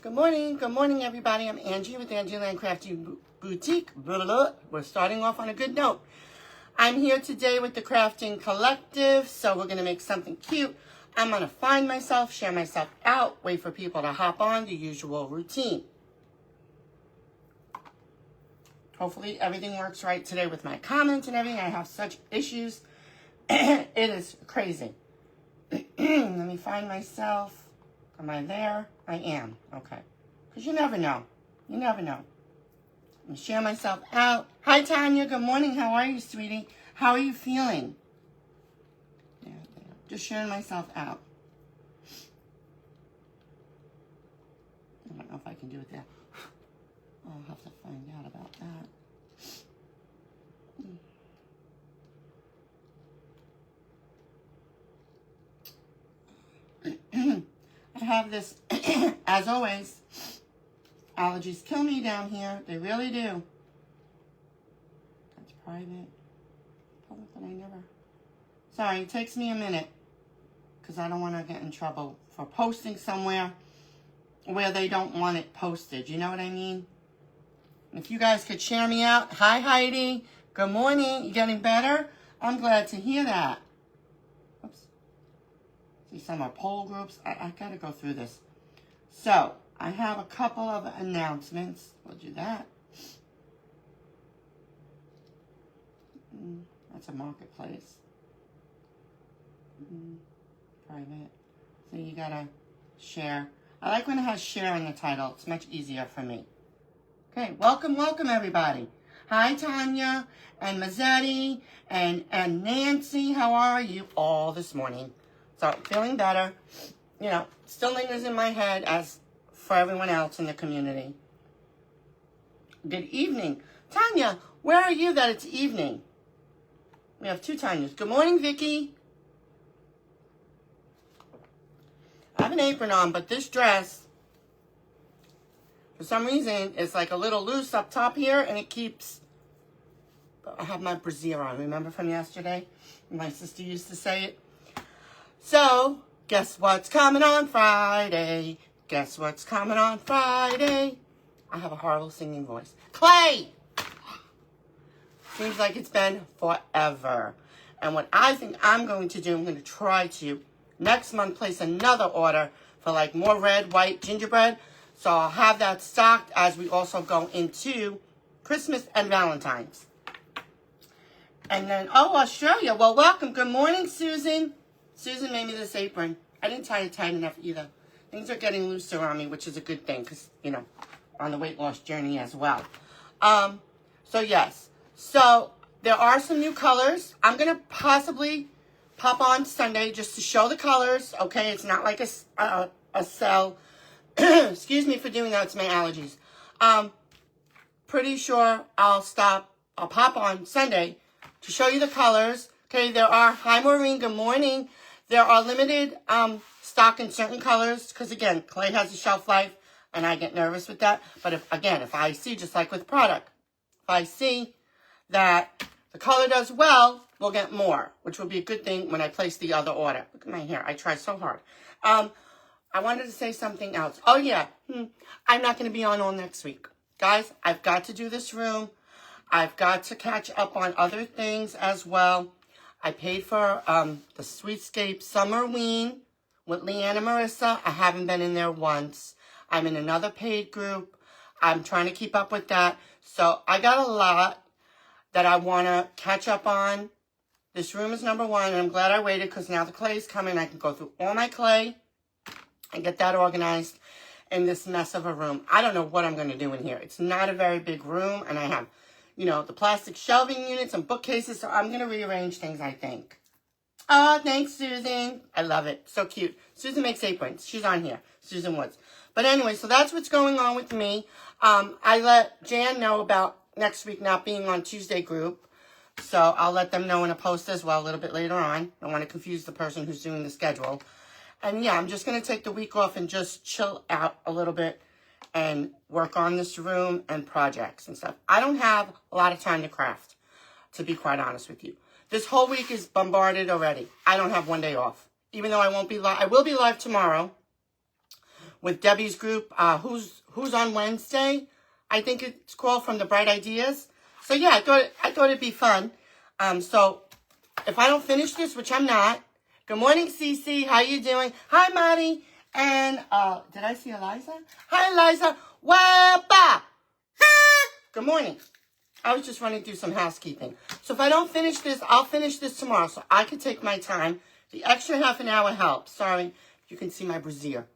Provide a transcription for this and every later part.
Good morning, everybody. I'm Angie with Angie Land Crafting Boutique. We're starting off on a good note. I'm here today with the Crafting Collective, so we're going to make something cute. I'm going to find myself, share myself out, wait for people to hop on, the usual routine. Hopefully everything works right today with my comments and everything. I have such issues. It is crazy. Let me find myself. Am I there? I am. Okay. Because you never know. You never know. Let me share myself out. Hi, Tanya. Good morning. How are you, sweetie? How are you feeling? There. Just sharing myself out. I don't know if I can do it there. I'll have to find out about that. I have this, as always, allergies kill me down here. They really do. That's private. Public, but I never. Sorry, it takes me a minute because I don't want to get in trouble for posting somewhere where they don't want it posted. You know what I mean? If you guys could share me out. Hi, Heidi. Good morning. You getting better? I'm glad to hear that. Oops. See, some are poll groups. I got to go through this. So, I have a couple of announcements. We'll do that. That's a marketplace. Private. So, you got to share. I like when it has share in the title. It's much easier for me. Okay, welcome, everybody. Hi, Tanya, and Mazzetti, and Nancy. How are you all this morning? So, feeling better. You know, still lingers in my head as for everyone else in the community. Good evening. Tanya, where are you that it's evening? We have two Tanyas. Good morning, Vicky. I have an apron on, but this dress, for some reason, it's like a little loose up top here, and it keeps... I have my brassiere on. Remember from yesterday? My sister used to say it. So, guess what's coming on Friday? Guess what's coming on Friday? I have a horrible singing voice. Clay! Seems like it's been forever. And what I think I'm going to do, I'm going to try to next month place another order for like more red, white gingerbread. So I'll have that stocked as we also go into Christmas and Valentine's. And then, oh, Australia. Well, welcome. Good morning, Susan. Susan made me this apron. I didn't tie it tight enough either. Things are getting looser on me, which is a good thing because, you know, on the weight loss journey as well. So, yes. So, there are some new colors. I'm going to possibly pop on Sunday just to show the colors. Okay, it's not like a sell. Excuse me for doing that. It's my allergies. Pretty sure I'll pop on Sunday to show you the colors. Okay, there are, hi Maureen, good morning. There are limited stock in certain colors because, again, clay has a shelf life and I get nervous with that. But if I see, just like with product, if I see that the color does well, we'll get more, which will be a good thing when I place the other order. Look at my hair. I try so hard. I wanted to say something else. Oh, yeah. I'm not going to be on all next week. Guys, I've got to do this room. I've got to catch up on other things as well. I paid for the Sweetscape Summerween with Leanne and Marissa. I haven't been in there once. I'm in another paid group. I'm trying to keep up with that. So I got a lot that I want to catch up on. This room is number one, and I'm glad I waited because now the clay is coming. I can go through all my clay and get that organized in this mess of a room. I don't know what I'm going to do in here. It's not a very big room, and I have, you know, the plastic shelving units and bookcases, so I'm going to rearrange things, I think. Oh, thanks, Susan. I love it. So cute. Susan makes aprons. She's on here. Susan Woods. But anyway, so that's what's going on with me. I let Jan know about next week not being on Tuesday group, so I'll let them know in a post as well a little bit later on. I don't want to confuse the person who's doing the schedule. And yeah, I'm just going to take the week off and just chill out a little bit and work on this room and projects and stuff. I don't have a lot of time to craft, to be quite honest with you. This whole week is bombarded already. I don't have one day off. Even though I won't be live. I will be live tomorrow with Debbie's group, Who's on Wednesday. I think it's called From the Bright Ideas. So yeah, I thought it'd be fun. So if I don't finish this, which I'm not, good morning, Cece. How you doing? Hi, Marty. And did I see Eliza? Hi, Eliza. Wapa. Good morning. I was just running through some housekeeping. So if I don't finish this, I'll finish this tomorrow so I can take my time. The extra half an hour helps. Sorry, you can see my brassiere.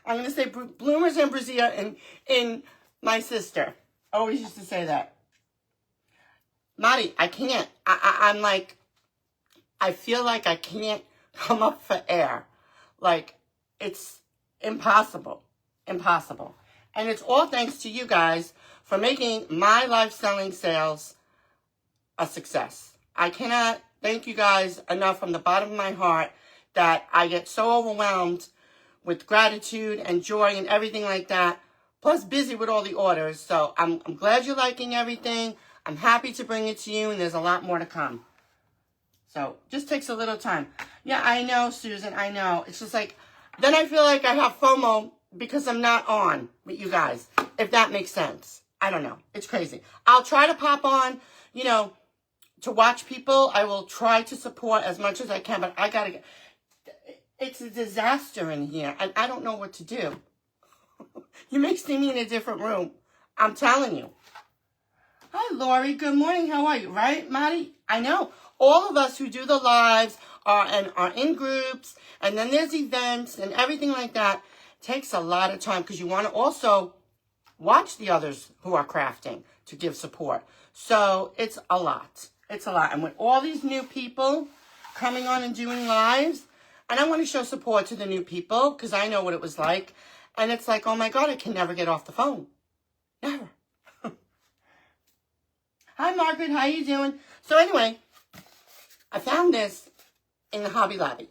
I'm going to say bloomers and brassiere in my sister. Always used to say that. Marty, I can't. I'm like, I feel like I can't come up for air. Like, it's impossible. Impossible. And it's all thanks to you guys for making my live selling sales a success. I cannot thank you guys enough from the bottom of my heart that I get so overwhelmed with gratitude and joy and everything like that. Plus busy with all the orders. So I'm glad you're liking everything. I'm happy to bring it to you, and there's a lot more to come. So just takes a little time. Yeah, I know, Susan. I know. It's just like, then I feel like I have FOMO because I'm not on with you guys, if that makes sense. I don't know. It's crazy. I'll try to pop on, you know, to watch people. I will try to support as much as I can, but I got to get... It's a disaster in here, and I don't know what to do. You may see me in a different room. I'm telling you. Hi, Lori. Good morning. How are you? Right, Marty? I know. All of us who do the lives are in groups, and then there's events and everything like that. It takes a lot of time because you want to also watch the others who are crafting to give support. So it's a lot. It's a lot. And with all these new people coming on and doing lives, and I want to show support to the new people because I know what it was like. And it's like, oh my God, I can never get off the phone. Never. Hi, Margaret. How you doing? So anyway, I found this in the Hobby Lobby.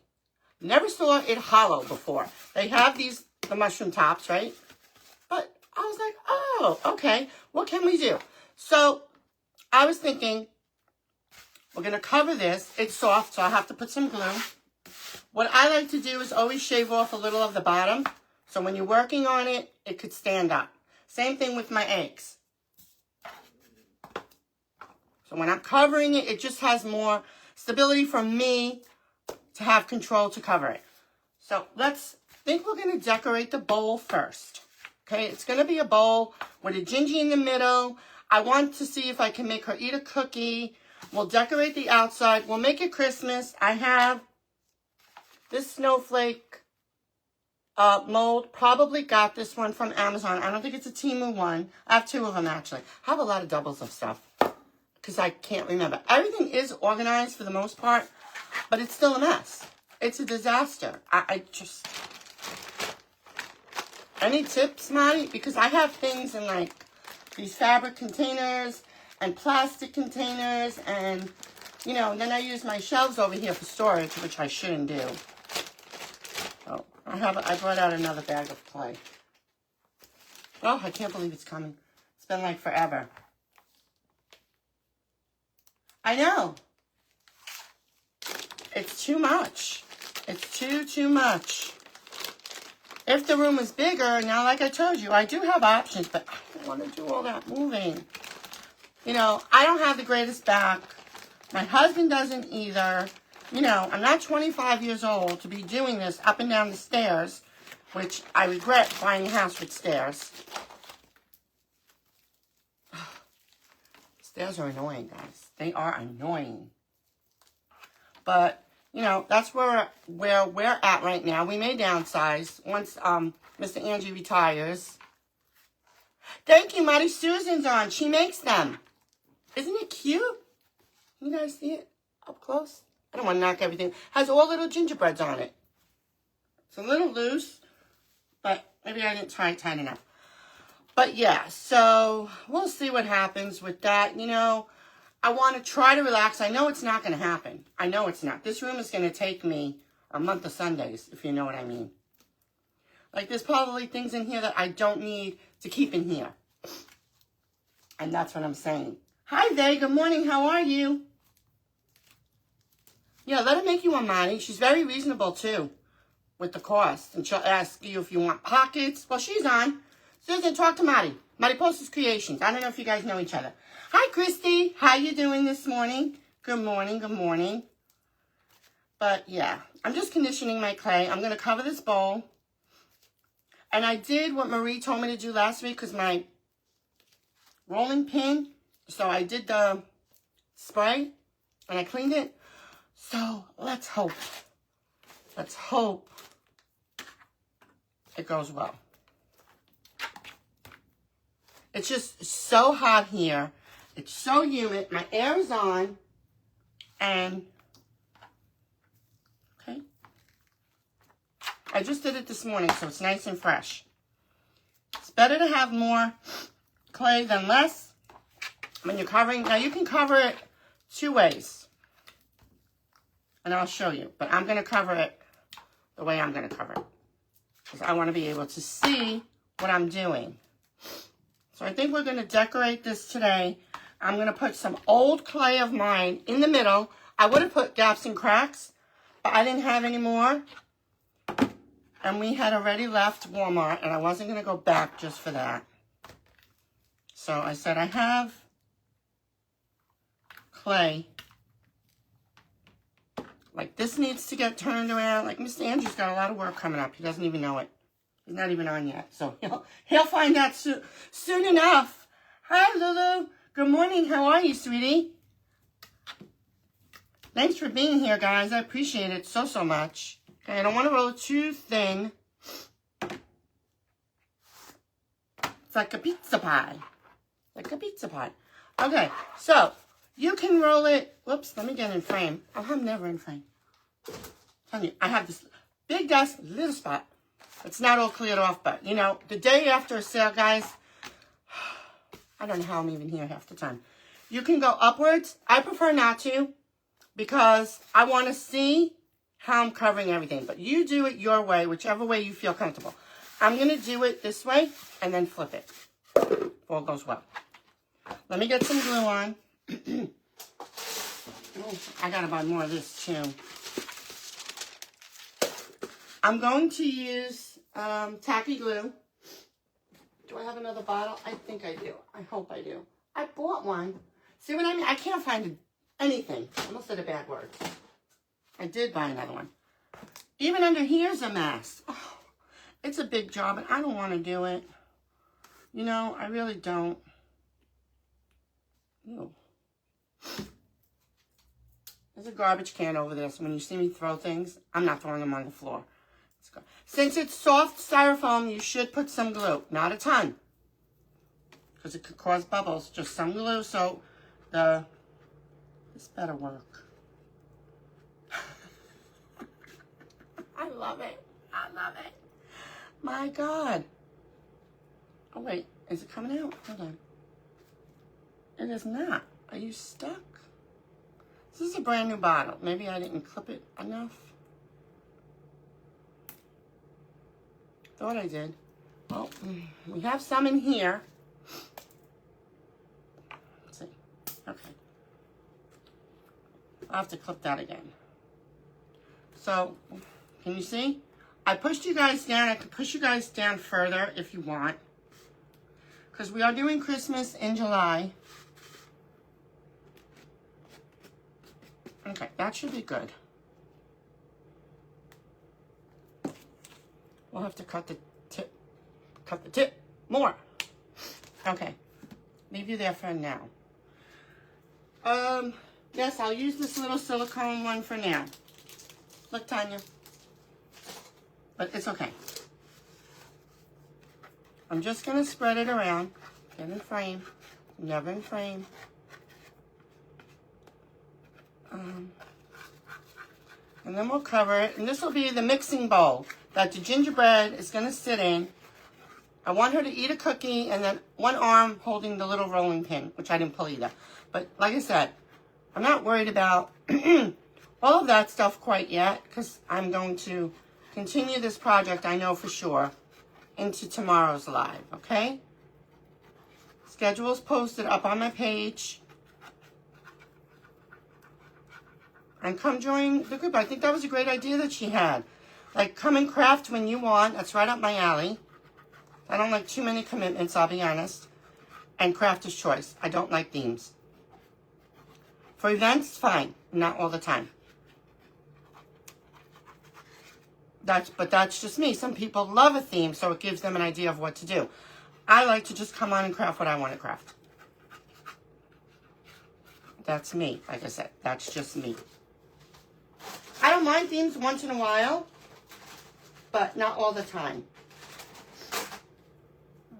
Never saw it hollow before. They have the mushroom tops, right? But I was like, oh, okay. What can we do? So I was thinking, we're going to cover this. It's soft, so I have to put some glue. What I like to do is always shave off a little of the bottom. So when you're working on it, it could stand up. Same thing with my eggs. So when I'm covering it, it just has more stability for me to have control to cover it. So let's think we're going to decorate the bowl first. Okay, it's going to be a bowl with a Gingy in the middle. I want to see if I can make her eat a cookie. We'll decorate the outside. We'll make it Christmas. I have this snowflake mold. Probably got this one from Amazon. I don't think it's a Temu one. I have two of them, actually. I have a lot of doubles of stuff because I can't remember. Everything is organized for the most part, but it's still a mess. It's a disaster. I just... Any tips, Marty? Because I have things in, like, these fabric containers and plastic containers and, you know, and then I use my shelves over here for storage, which I shouldn't do. Oh, I brought out another bag of clay. Oh, I can't believe it's coming. It's been, like, forever. I know. It's too much. It's too much. If the room is bigger, now like I told you, I do have options, but I don't want to do all that moving. You know, I don't have the greatest back. My husband doesn't either. You know, I'm not 25 years old to be doing this up and down the stairs, which I regret buying a house with stairs. Stairs are annoying, guys. They are annoying. But... you know, that's where we're at right now. We may downsize once Mr. Angie retires. Thank you, Marty. Susan's on. She makes them. Isn't it cute? You guys see it up close? I don't want to knock everything. Has all little gingerbreads on it. It's a little loose, but maybe I didn't tie it tight enough. But yeah, so we'll see what happens with that, you know. I want to try to relax. I know it's not going to happen. I know it's not. This room is going to take me a month of Sundays, if you know what I mean. Like, there's probably things in here that I don't need to keep in here. And that's what I'm saying. Hi, Vay. Good morning. How are you? Yeah, let her make you one, Monty. She's very reasonable, too. with the cost. And she'll ask you if you want pockets. Well, she's on. Susan, talk to Marty. Mariposa's Creations. I don't know if you guys know each other. Hi, Christy. How you doing this morning? Good morning. Good morning. But, yeah. I'm just conditioning my clay. I'm going to cover this bowl. And I did what Marie told me to do last week because my rolling pin. So I did the spray and I cleaned it. So let's hope. Let's hope it goes well. It's just so hot here. It's so humid. My air is on. And, okay. I just did it this morning, so it's nice and fresh. It's better to have more clay than less when you're covering. Now, you can cover it 2 ways. And I'll show you. But I'm going to cover it the way I'm going to cover it. Because I want to be able to see what I'm doing. So I think we're going to decorate this today. I'm going to put some old clay of mine in the middle. I would have put gaps and cracks, but I didn't have any more. And we had already left Walmart, and I wasn't going to go back just for that. So I said, I have clay. Like, this needs to get turned around. Like, Mr. Andrew's got a lot of work coming up. He doesn't even know it. He's not even on yet. So he'll find out soon enough. Hi, Lulu. Good morning. How are you, sweetie? Thanks for being here, guys. I appreciate it so, so much. Okay, I don't want to roll it too thin. It's like a pizza pie. Like a pizza pie. Okay, so you can roll it. Whoops, let me get in frame. Oh, I'm never in frame. I'm telling you, I have this big desk, little spot. It's not all cleared off, but, you know, the day after a sale, guys, I don't know how I'm even here half the time. You can go upwards. I prefer not to because I want to see how I'm covering everything. But you do it your way, whichever way you feel comfortable. I'm going to do it this way and then flip it. All goes well. Let me get some glue on. Oh, I got to buy more of this too. I'm going to use tacky glue. Do I have another bottle? I think I do. I hope I do. I bought one. See what I mean? I can't find anything. I almost said a bad word. I did buy another one. Even under here is a mess. Oh, it's a big job, and I don't want to do it. You know, I really don't. Ew. There's a garbage can over there, so when you see me throw things, I'm not throwing them on the floor. Since it's soft styrofoam, you should put some glue. Not a ton. Because it could cause bubbles. Just some glue so this better work. I love it. I love it. My God. Oh, wait. Is it coming out? Hold on. It is not. Are you stuck? This is a brand new bottle. Maybe I didn't clip it enough. Thought I did. Well, we have some in here. Let's see. Okay. I'll have to clip that again. So, can you see? I pushed you guys down. I could push you guys down further if you want. Because we are doing Christmas in July. Okay, that should be good. We'll have to cut the tip more. Okay, leave you there for now. Yes, I'll use this little silicone one for now. Look, Tanya. But it's okay. I'm just going to spread it around. Get in frame. Never in frame. And then we'll cover it. And this will be the mixing bowl that the gingerbread is going to sit in. I want her to eat a cookie and then one arm holding the little rolling pin, which I didn't pull either. But like I said, I'm not worried about all of that stuff quite yet because I'm going to continue this project, I know for sure, into tomorrow's live, okay? Schedule's posted up on my page. And come join the group. I think that was a great idea that she had. Like, come and craft when you want. That's right up my alley. I don't like too many commitments, I'll be honest. And craft is choice. I don't like themes. For events, fine. Not all the time. But that's just me. Some people love a theme, so it gives them an idea of what to do. I like to just come on and craft what I want to craft. That's me. Like I said, that's just me. I don't mind themes once in a while, but not all the time.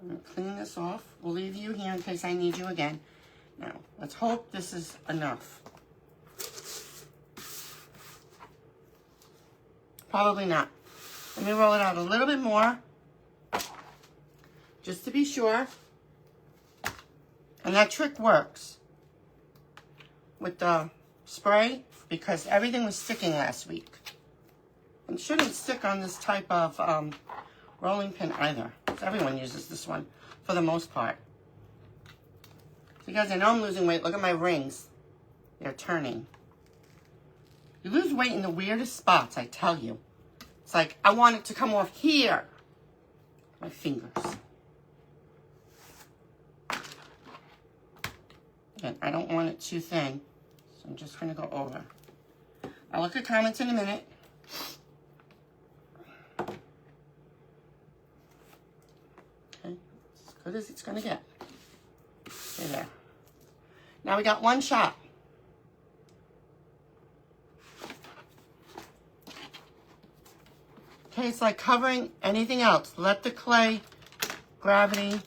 I'm going to clean this off. We'll leave you here in case I need you again. Now, let's hope this is enough. Probably not. Let me roll it out a little bit more, just to be sure. And that trick works with the spray because everything was sticking last week. It shouldn't stick on this type of rolling pin either. Everyone uses this one for the most part. So you guys, I know I'm losing weight. Look at my rings. They're turning. You lose weight in the weirdest spots, I tell you. It's like, I want it to come off here. My fingers. Again, I don't want it too thin. So I'm just going to go over. I'll look at comments in a minute. Okay, as good as it's going to get. Okay, there. Now we got one shot. Okay, it's like covering anything else. Let the clay, gravity,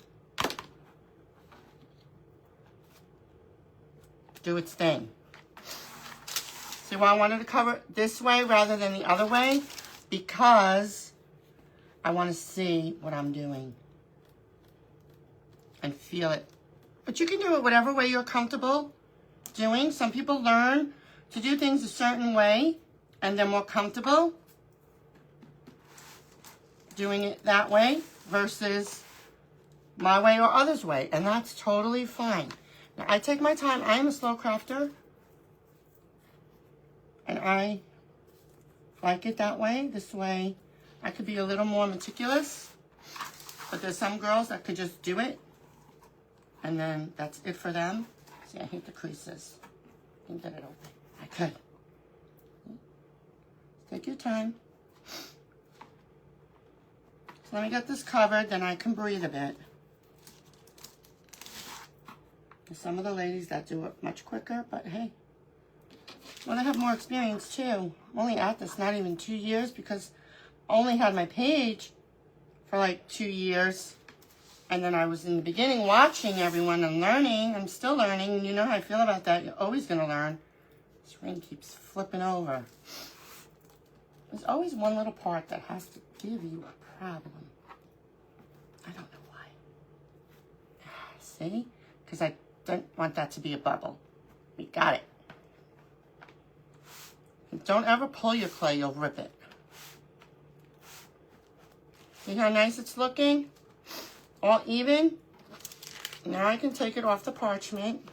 do its thing. See why I wanted to cover it this way rather than the other way? Because I want to see what I'm doing and feel it. But you can do it whatever way you're comfortable doing. Some people learn to do things a certain way and they're more comfortable doing it that way versus my way or others' way. And that's totally fine. Now, I take my time. I am a slow crafter. And I like it that way. This way, I could be a little more meticulous. But there's some girls that could just do it. And then that's it for them. See, I hate the creases. I can get it open. I could. Take your time. So let me get this covered, then I can breathe a bit. There's some of the ladies that do it much quicker, but hey. Well, I have more experience too. I'm only at this not even 2 years because I only had my page for like 2 years. And then I was in the beginning watching everyone and learning. I'm still learning. And you know how I feel about that. You're always going to learn. This ring keeps flipping over. There's always one little part that has to give you a problem. I don't know why. See? Because I don't want that to be a bubble. We got it. Don't ever pull your clay. You'll rip it. See how nice it's looking? All even. Now I can take it off the parchment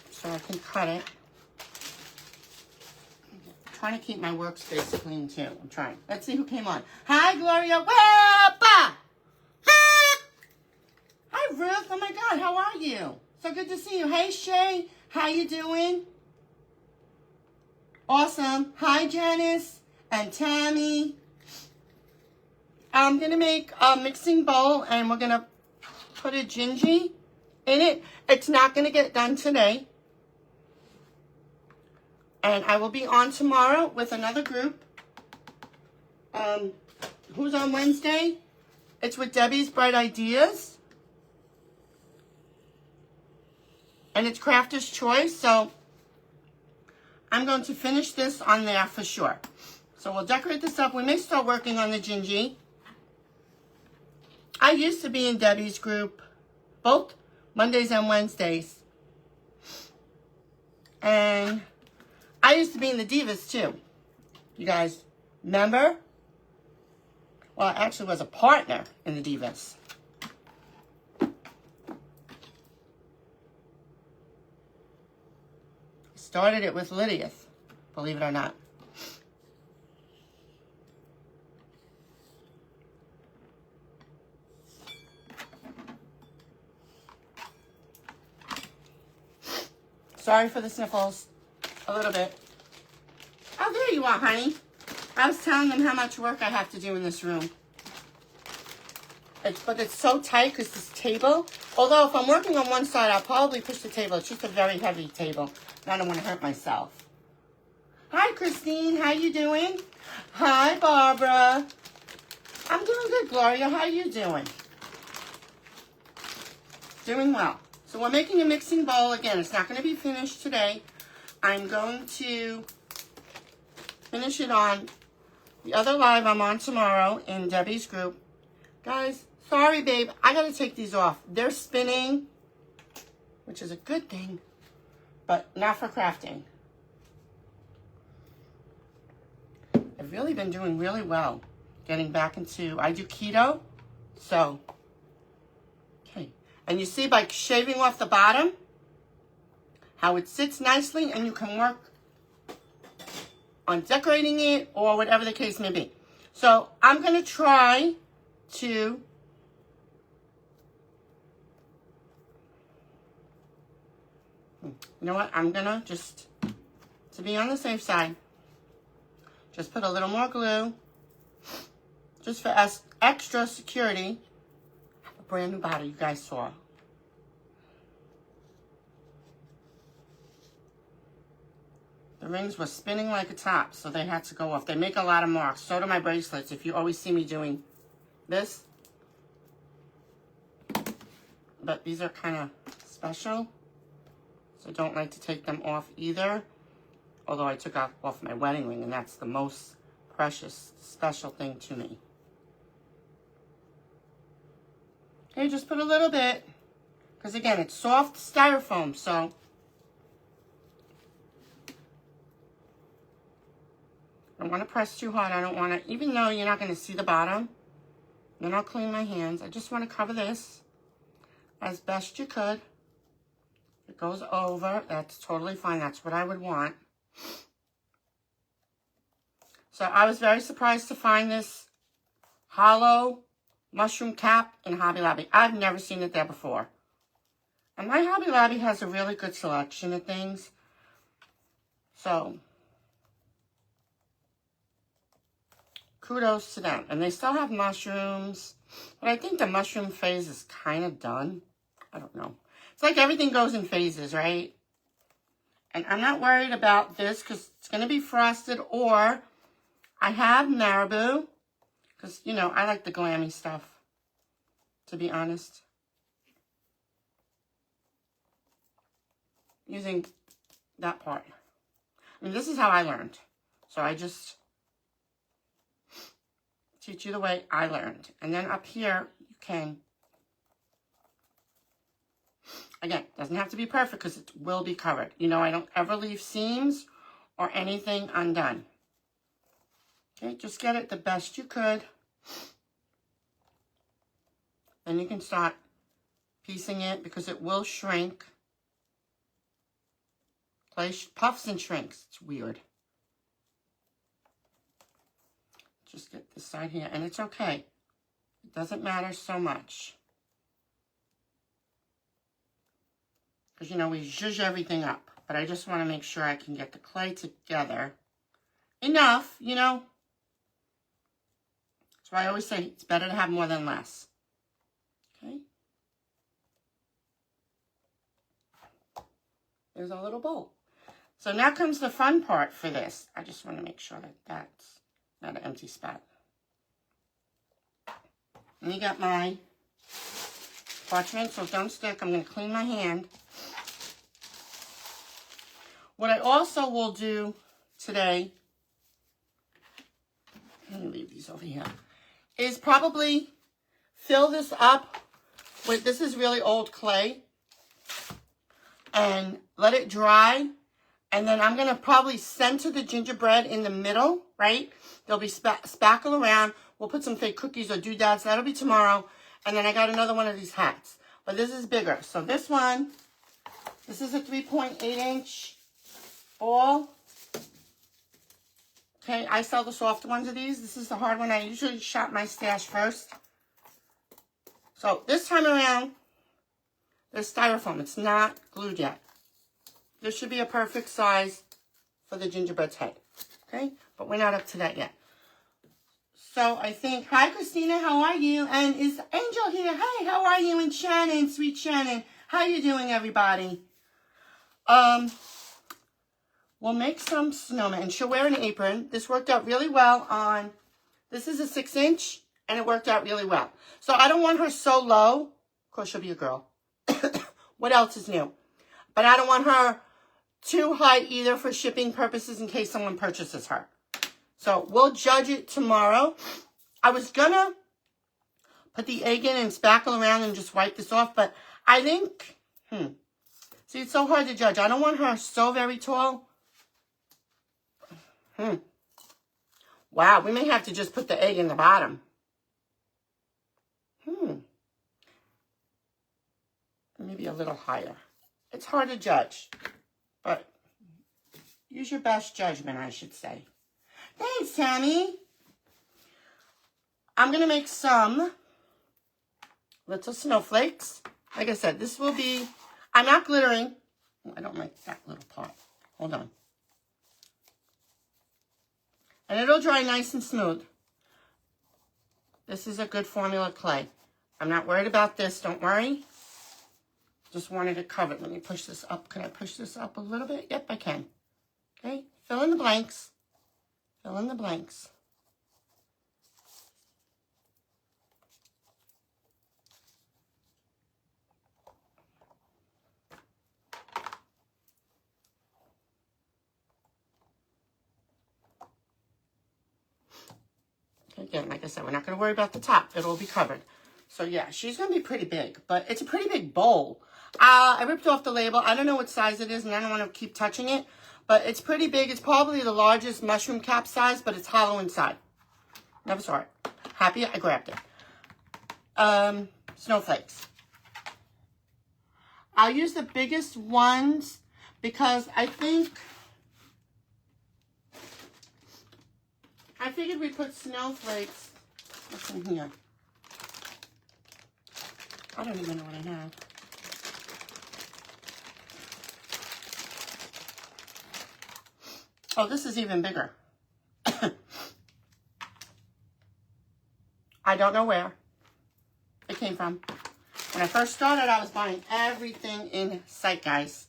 so I can cut it. I'm trying to keep my workspace clean too. I'm trying. Let's see who came on. Hi, Gloria. Wappa! Hi, Ruth. Oh my God, how are you? So good to see you. Hey, Shay. How you doing? Awesome. Hi, Janice and Tammy. I'm going to make a mixing bowl, and we're going to put a gingy in it. It's not going to get done today. And I will be on tomorrow with another group. Who's on Wednesday? It's with Debbie's Bright Ideas. And it's Crafter's Choice, so I'm going to finish this on there for sure. So we'll decorate this up. We may start working on the gingy. I used to be in Debbie's group, both Mondays and Wednesdays. And I used to be in the Divas too. You guys remember? Well, I actually was a partner in the Divas. Started it with Lydia, believe it or not. Sorry for the sniffles. A little bit. Oh, there you are, honey. I was telling them how much work I have to do in this room. But it's so tight because this table, although if I'm working on one side, I'll probably push the table. It's just a very heavy table. And I don't want to hurt myself. Hi, Christine. How you doing? Hi, Barbara. I'm doing good, Gloria. How you doing? Doing well. So we're making a mixing bowl. Again, it's not going to be finished today. I'm going to finish it on the other live I'm on tomorrow in Debbie's group. Guys, sorry, babe. I got to take these off. They're spinning, which is a good thing, but not for crafting. I've really been doing really well getting back into, I do keto, so, okay. And you see by shaving off the bottom, how it sits nicely, and you can work on decorating it or whatever the case may be. So I'm going to try to, you know what, I'm going to just, to be on the safe side, just put a little more glue, just for extra security. A brand new bottle you guys saw. The rings were spinning like a top, so they had to go off. They make a lot of marks. So do my bracelets, if you always see me doing this. But these are kind of special, so I don't like to take them off either. Although I took off my wedding ring, and that's the most precious, special thing to me. Okay, just put a little bit. Because again, it's soft styrofoam, so. I don't want to press too hard. I don't want to, even though you're not going to see the bottom. Then I'll clean my hands. I just want to cover this as best you could. If it goes over, that's totally fine. That's what I would want. So I was very surprised to find this hollow mushroom cap in Hobby Lobby. I've never seen it there before. And my Hobby Lobby has a really good selection of things. So, kudos to them. And they still have mushrooms. But I think the mushroom phase is kind of done. I don't know. It's like everything goes in phases, right? And I'm not worried about this because it's going to be frosted. Or I have marabou. Because, you know, I like the glammy stuff. To be honest. Using that part. I mean, this is how I learned. So I just teach you the way I learned. And then up here, you can, again, doesn't have to be perfect because it will be covered. You know, I don't ever leave seams or anything undone. Okay, just get it the best you could. Then you can start piecing it because it will shrink. Clay puffs and shrinks. It's weird. Just get this side here, and it's okay. It doesn't matter so much. Because, you know, we zhuzh everything up. But I just want to make sure I can get the clay together. Enough, you know. That's why I always say it's better to have more than less. Okay. There's a little bowl. So now comes the fun part for this. I just want to make sure that that's not an empty spot. And you got my parchment, so don't stick. I'm going to clean my hand. What I also will do today, let me leave these over here, is probably fill this up with, this is really old clay, and let it dry. And then I'm going to probably center the gingerbread in the middle, right? There'll be spackle around. We'll put some fake cookies or doodads. That'll be tomorrow. And then I got another one of these hats. But this is bigger. So this one, this is a 3.8-inch ball. Okay, I sell the soft ones of these. This is the hard one. I usually shop my stash first. So this time around, there's styrofoam. It's not glued yet. This should be a perfect size for the gingerbread's head. Okay? But we're not up to that yet. So I think, hi Christina, how are you? And is Angel here? Hey, how are you? And Shannon, sweet Shannon. How you doing, everybody? We'll make some snowmen. And she'll wear an apron. This worked out really well on, this is a 6-inch, and it worked out really well. So I don't want her so low. Of course, she'll be a girl. What else is new? But I don't want her too high either for shipping purposes in case someone purchases her. So we'll judge it tomorrow. I was going to put the egg in and spackle around and just wipe this off, but I think, see, it's so hard to judge. I don't want her so very tall. Wow, we may have to just put the egg in the bottom. Maybe a little higher. It's hard to judge, but use your best judgment, I should say. Thanks, Tammy. I'm going to make some little snowflakes. Like I said, this will be, I'm not glittering. I don't like that little part. Hold on. And it'll dry nice and smooth. This is a good formula clay. I'm not worried about this. Don't worry. Just wanted it covered. Let me push this up. Can I push this up a little bit? Yep, I can. Okay. Fill in the blanks. Fill in the blanks. Again, like I said, we're not going to worry about the top. It'll be covered. So, yeah, she's going to be pretty big. But it's a pretty big bowl. I ripped off the label. I don't know what size it is, and I don't want to keep touching it. But it's pretty big. It's probably the largest mushroom cap size, but it's hollow inside. Never saw it. Happy I grabbed it. Snowflakes. I'll use the biggest ones because I figured we put snowflakes. What's in here? I don't even know what I have. Oh, this is even bigger. I don't know where it came from. When I first started, I was buying everything in sight, guys.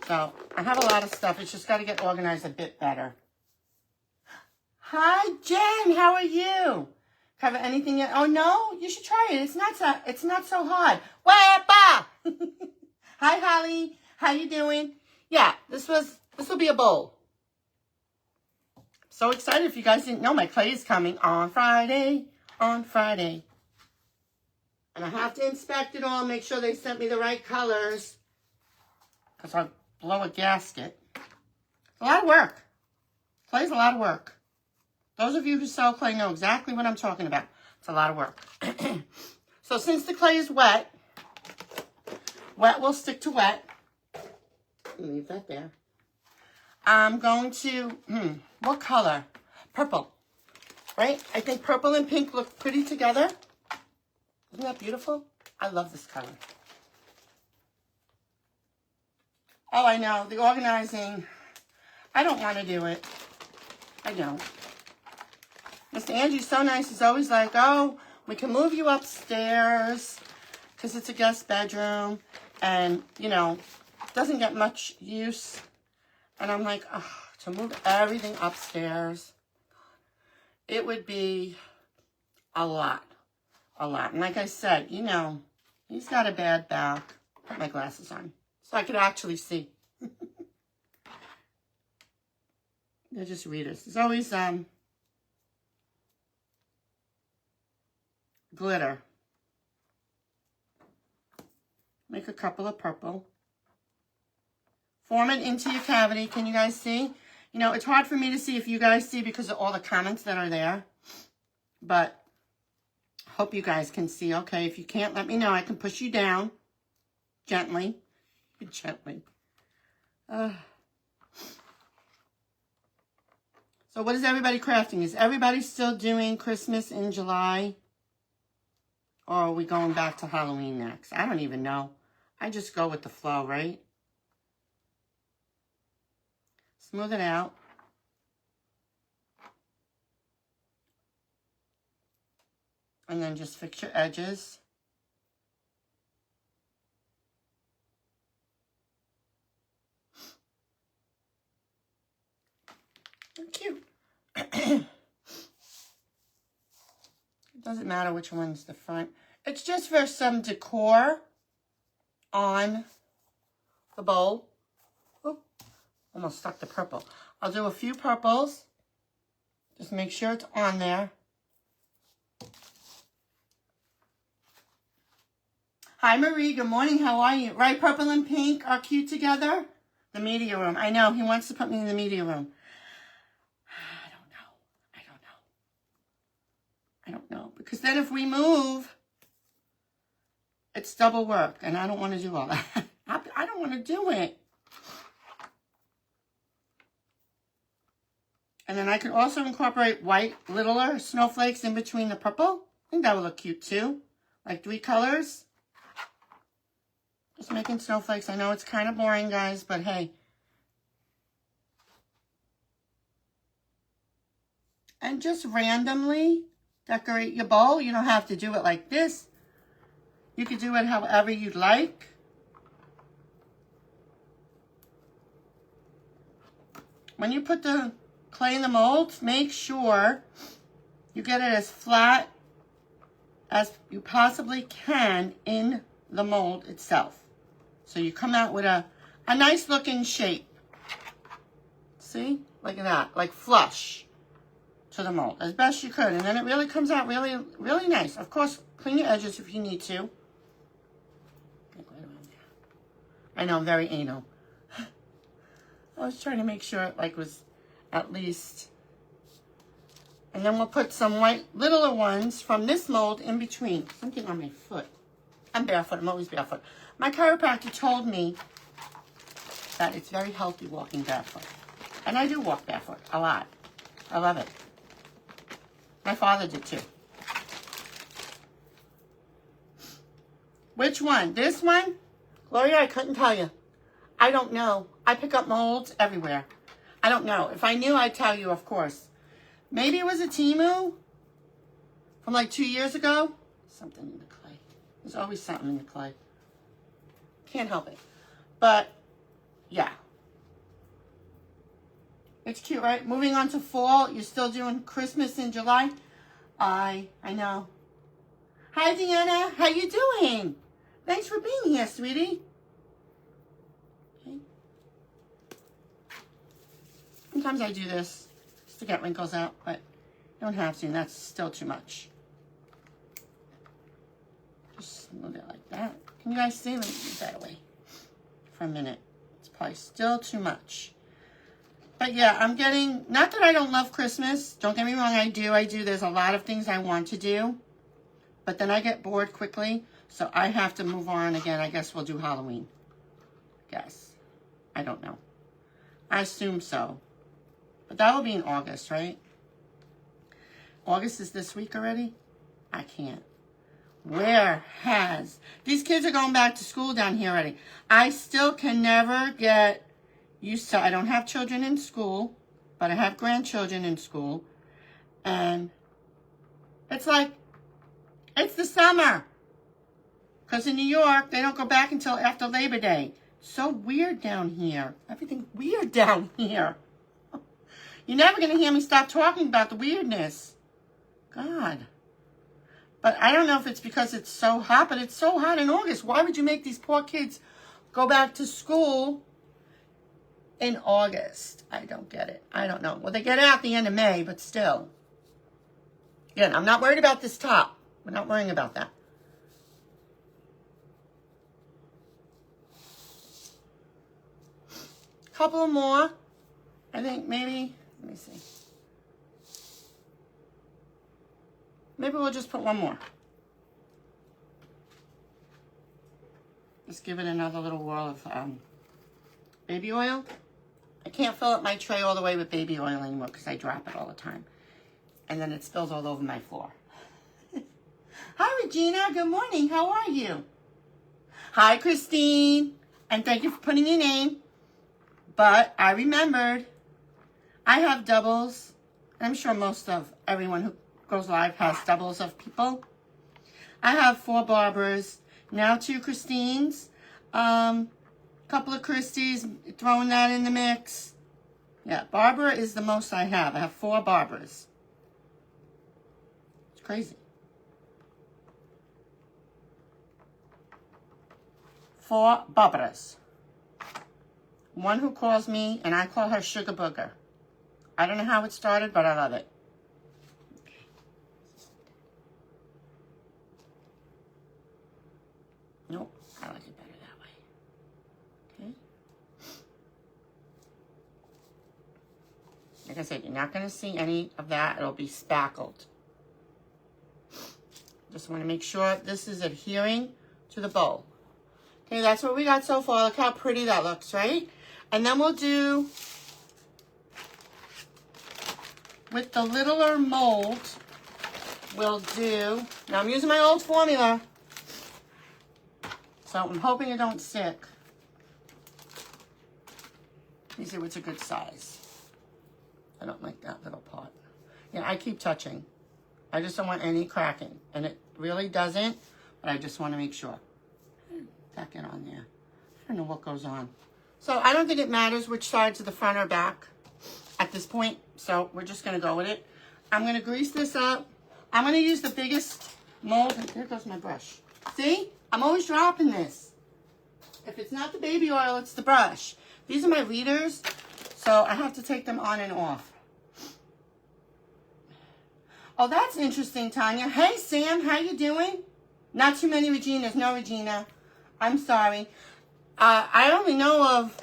So, I have a lot of stuff. It's just got to get organized a bit better. Hi, Jen. How are you? Cover anything yet? Oh, no? You should try it. It's not so hard. Wepa! Hi, Holly. How you doing? Yeah, this will be a bowl. So excited. If you guys didn't know, my clay is coming on Friday. On Friday. And I have to inspect it all, make sure they sent me the right colors. Because I'll blow a gasket. It's a lot of work. Clay's a lot of work. Those of you who sell clay know exactly what I'm talking about. It's a lot of work. So since the clay is wet, wet will stick to wet. Leave that there. I'm going to, what color? Purple, right? I think purple and pink look pretty together. Isn't that beautiful? I love this color. Oh, I know, the organizing, I don't want to do it. I don't. Mr. Angie's so nice. He's always like, oh, we can move you upstairs because it's a guest bedroom and, you know, doesn't get much use. And I'm like, oh, to move everything upstairs, it would be a lot. A lot. And like I said, you know, he's got a bad back. Put my glasses on so I could actually see. They're just readers. There's always glitter. Make a couple of purple. Form it into your cavity. Can you guys see? You know, it's hard for me to see if you guys see because of all the comments that are there. But hope you guys can see. Okay, if you can't, let me know. I can push you down gently. Gently. So what is everybody crafting? Is everybody still doing Christmas in July? Or are we going back to Halloween next? I don't even know. I just go with the flow, right? Smooth it out. And then just fix your edges. Cute. It doesn't matter which one's the front. It's just for some decor on the bowl. Oop, almost stuck the purple. I'll do a few purples. Just make sure it's on there. Hi, Marie. Good morning. How are you? Right, purple and pink are cute together? The media room. I know. He wants to put me in the media room. I don't know. Because then if we move, it's double work. And I don't want to do all that. I don't want to do it. And then I could also incorporate white, littler snowflakes in between the purple. I think that would look cute too. Like 3 colors. Just making snowflakes. I know it's kind of boring, guys, but hey. And just randomly decorate your bowl. You don't have to do it like this. You could do it however you'd like. When you put the clay in the mold, make sure you get it as flat as you possibly can in the mold itself. So you come out with a nice looking shape. See? Like that. Like flush to the mold as best you could. And then it really comes out really, really nice. Of course, clean your edges if you need to. I know, I'm very anal. I was trying to make sure it like was at least. And then we'll put some white littler ones from this mold in between. Something on my foot. I'm barefoot. I'm always barefoot. My chiropractor told me that it's very healthy walking barefoot. And I do walk barefoot a lot. I love it. My father did too. Which one? This one? Gloria, I couldn't tell you. I don't know. I pick up molds everywhere. I don't know. If I knew, I'd tell you, of course. Maybe it was a Temu from like 2 years ago. Something in the clay. There's always something in the clay. Can't help it. But, yeah. It's cute, right? Moving on to fall. You're still doing Christmas in July? I know. Hi, Deanna. How you doing? Thanks for being here, sweetie. Okay. Sometimes I do this just to get wrinkles out, but you don't have to, and that's still too much. Just move it like that. Can you guys see? Let me move that away for a minute. It's probably still too much. But yeah, I'm getting, not that I don't love Christmas. Don't get me wrong, I do. There's a lot of things I want to do. But then I get bored quickly. So I have to move on again. I guess we'll do Halloween. Guess. I don't know. I assume so. But that will be in August, right? August is this week already? I can't. Where has... These kids are going back to school down here already. I still can never get used to... I don't have children in school, but I have grandchildren in school. And it's like, it's the summer. Because in New York, they don't go back until after Labor Day. So weird down here. Everything's weird down here. You're never going to hear me stop talking about the weirdness. God. But I don't know if it's because it's so hot, but it's so hot in August. Why would you make these poor kids go back to school in August? I don't get it. I don't know. Well, they get out at the end of May, but still. Again, I'm not worried about this top. We're not worrying about that. Couple more. I think maybe, let me see. Maybe we'll just put one more. Just give it another little whirl of baby oil. I can't fill up my tray all the way with baby oil anymore because I drop it all the time. And then it spills all over my floor. Hi, Regina. Good morning. How are you? Hi, Christine. And thank you for putting your name. But I remembered I have doubles. I'm sure most of everyone who goes live has doubles of people. I have 4 Barbaras, now 2 Christines, couple of Christies, throwing that in the mix. Yeah, Barbara is the most I have. I have 4 Barbaras. It's crazy. 4 Barbaras. One who calls me, and I call her Sugar Booger. I don't know how it started, but I love it. Nope, I like it better that way. Okay. Like I said, you're not going to see any of that. It'll be spackled. Just want to make sure this is adhering to the bowl. Okay, that's what we got so far. Look how pretty that looks, right? And then we'll do, with the littler mold, we'll do, now I'm using my old formula, so I'm hoping it don't stick. Let me see what's a good size. I don't like that little part. Yeah, I keep touching. I just don't want any cracking, and it really doesn't, but I just want to make sure. Tack it on there. I don't know what goes on. So I don't think it matters which side's of the front or back at this point, so we're just going to go with it. I'm going to grease this up. I'm going to use the biggest mold. There goes my brush. See? I'm always dropping this. If it's not the baby oil, it's the brush. These are my leaders, so I have to take them on and off. Oh, that's interesting, Tanya. Hey, Sam, how you doing? Not too many Reginas. No, Regina. I'm sorry. I only know of,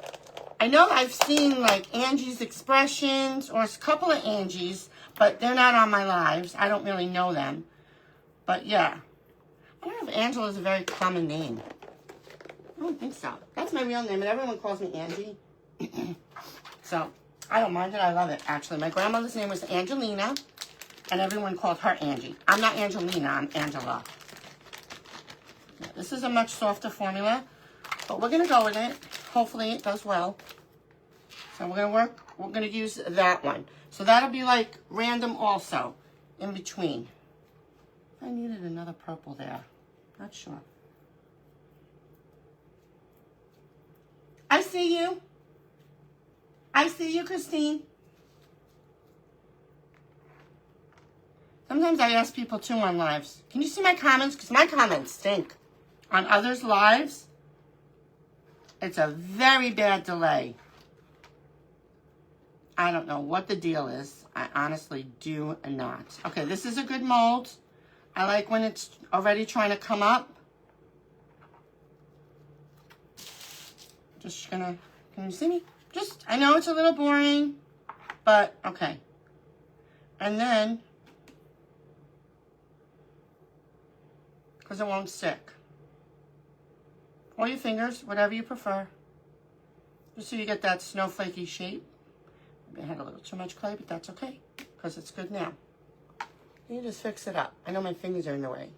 I know I've seen like Angie's Expressions or a couple of Angie's, but they're not on my lives. I don't really know them. But yeah. I don't know if Angela is a very common name. I don't think so. That's my real name, and everyone calls me Angie. So, I don't mind it. I love it, actually. My grandmother's name was Angelina, and everyone called her Angie. I'm not Angelina. I'm Angela. Yeah, this is a much softer formula, but we're going to go with it. Hopefully, it does well. So, we're going to use that one. So, that'll be like random also in between. I needed another purple there. Not sure. I see you. I see you, Christine. Sometimes I ask people too on lives, can you see my comments? Because my comments stink. On others' lives, it's a very bad delay. I don't know what the deal is. I honestly do not. Okay, this is a good mold. I like when it's already trying to come up. Just gonna, can you see me? Just, I know it's a little boring, but okay. And then, because it won't stick. Or your fingers, whatever you prefer. Just so you get that snowflakey shape. Maybe I had a little too much clay, but that's okay, because it's good now. You just fix it up. I know my fingers are in the way.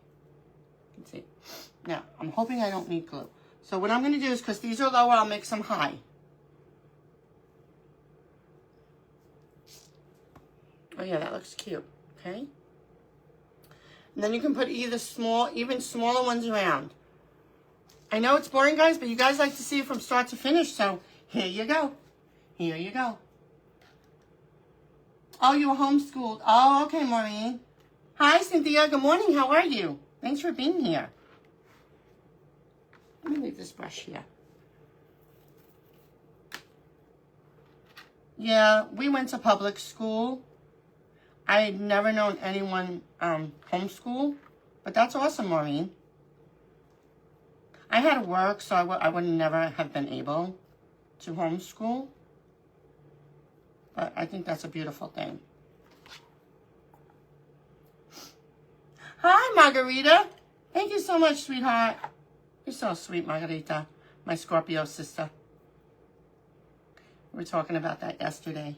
You can see. Now, I'm hoping I don't need glue. So what I'm going to do is, because these are lower, I'll make some high. Oh yeah, that looks cute. Okay. And then you can put either small, even smaller ones around. I know it's boring, guys, but you guys like to see it from start to finish, so here you go. Here you go. Oh, you were homeschooled. Oh, okay, Maureen. Hi, Cynthia. Good morning. How are you? Thanks for being here. Let me leave this brush here. Yeah, we went to public school. I had never known anyone homeschool, but that's awesome, Maureen. I had to work, so I would never have been able to homeschool, but I think that's a beautiful thing. Hi, Margarita. Thank you so much, sweetheart. You're so sweet, Margarita, my Scorpio sister. We were talking about that yesterday.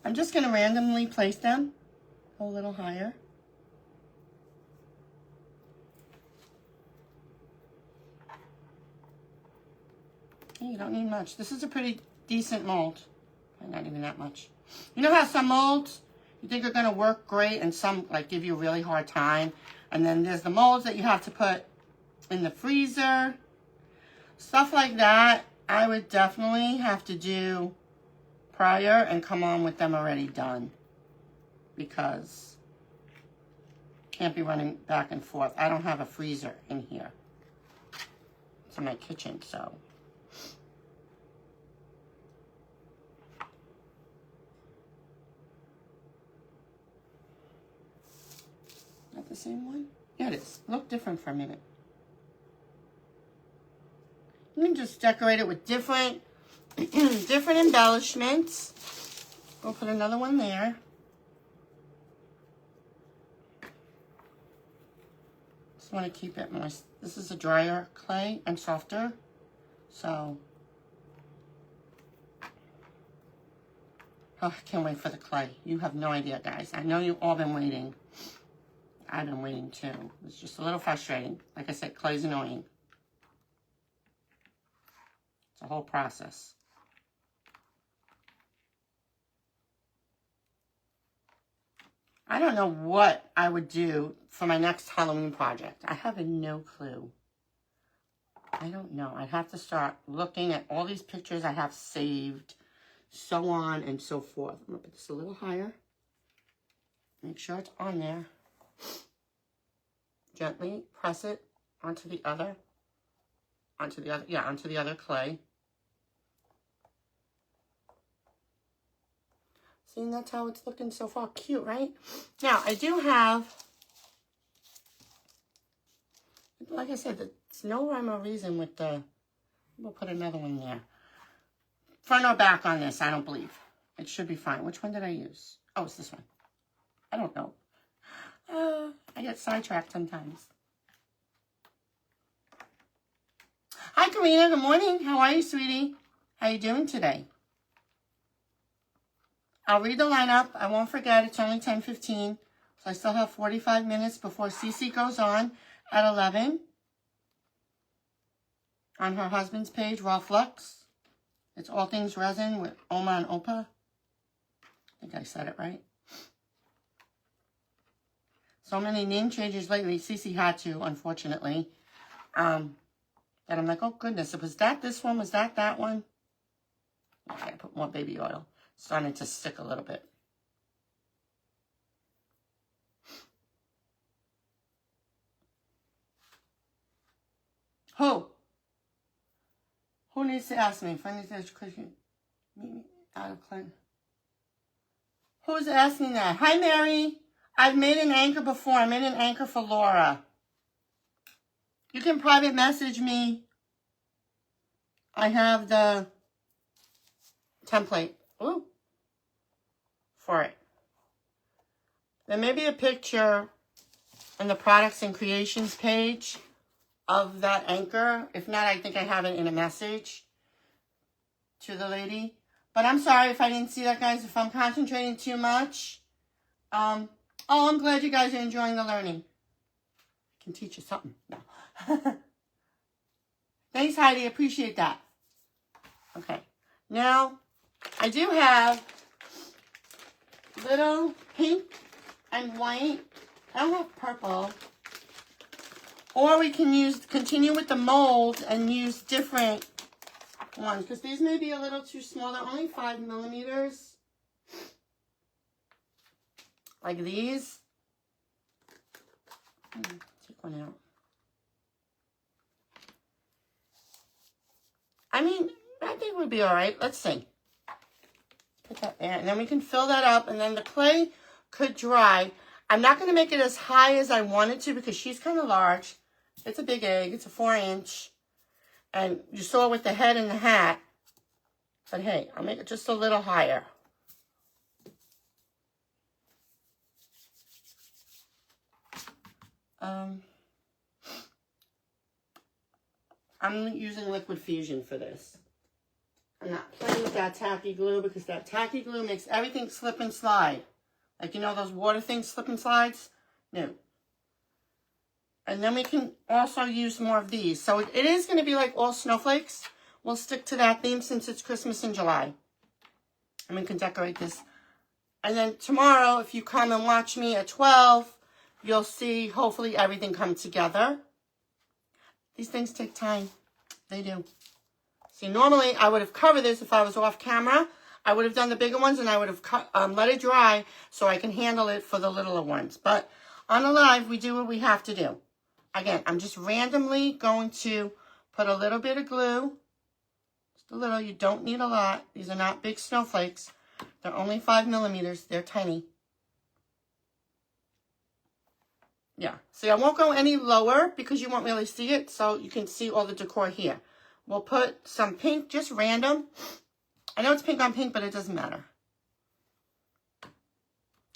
I'm just going to randomly place them a little higher. Okay, you don't need much. This is a pretty decent mold. Not even that much. You know how some molds you think are going to work great and some like give you a really hard time? And then there's the molds that you have to put in the freezer. Stuff like that, I would definitely have to do prior and come on with them already done. Because can't be running back and forth. I don't have a freezer in here. It's in my kitchen, so. Not the same one? Yeah, it is. Look different for a minute. You can just decorate it with different different embellishments. We'll put another one there. Just want to keep it moist. This is a drier clay and softer. So, oh, I can't wait for the clay. You have no idea, guys. I know you've all been waiting. I've been waiting too. It's just a little frustrating. Like I said, clay's annoying. It's a whole process. I don't know what I would do for my next Halloween project. I have no clue. I don't know. I'd have to start looking at all these pictures I have saved, so on and so forth. I'm going to put this a little higher. Make sure it's on there. Gently press it onto the other clay. See, that's how it's looking so far. Cute, right? Now, I do have, like I said, there's no rhyme or reason with the, we'll put another one there. Front or back on this, I don't believe. It should be fine. Which one did I use? Oh, it's this one. I don't know. I get sidetracked sometimes. Hi, Karina. Good morning. How are you, sweetie? How you doing today? I'll read the lineup. I won't forget. It's only 10:15, so I still have 45 minutes before Cece goes on at 11. On her husband's page, Raw Flux. It's All Things Resin with Oma and Opa. I think I said it right. So many name changes lately. Cece had to, unfortunately. And I'm like, oh goodness, was that this one? Was that that one? I gotta put more baby oil. It's starting to stick a little bit. Who needs to ask me? Funny question. Meet me out of Clinton. Who's asking that? Hi, Mary. I've made an anchor before. I made an anchor for Laura. You can private message me. I have the template. Ooh. For it. There may be a picture in the products and creations page of that anchor. If not, I think I have it in a message to the lady. But I'm sorry if I didn't see that, guys. If I'm concentrating too much. Oh, I'm glad you guys are enjoying the learning. I can teach you something. No. Thanks, Heidi. Appreciate that. Okay. Now, I do have little pink and white. I don't have purple. Or we can continue with the mold and use different ones. Because these may be a little too small. They're only 5 millimeters. Like these. Take one out. I mean, I think it would be all right. Let's see. Put that there. And then we can fill that up. And then the clay could dry. I'm not going to make it as high as I wanted to because she's kind of large. It's a big egg. It's a 4-inch. And you saw with the head and the hat. But hey, I'll make it just a little higher. I'm using liquid fusion for this. I'm not playing with that tacky glue because that tacky glue makes everything slip and slide. Like, you know those water things, slip and slides? No. And then we can also use more of these. So it is going to be like all snowflakes. We'll stick to that theme since it's Christmas in July. And we can decorate this And then tomorrow, if you come and watch me at 12, you'll see hopefully everything come together. These things take time. They do. See, normally I would have covered this if I was off camera. I would have done the bigger ones and I would have let it dry so I can handle it for the littler ones. But on the live, we do what we have to do. Again, I'm just randomly going to put a little bit of glue. Just a little. You don't need a lot. These are not big snowflakes. They're only 5 millimeters. They're tiny. Yeah. See, I won't go any lower because you won't really see it. So you can see all the decor here. We'll put some pink, just random. I know it's pink on pink, but it doesn't matter.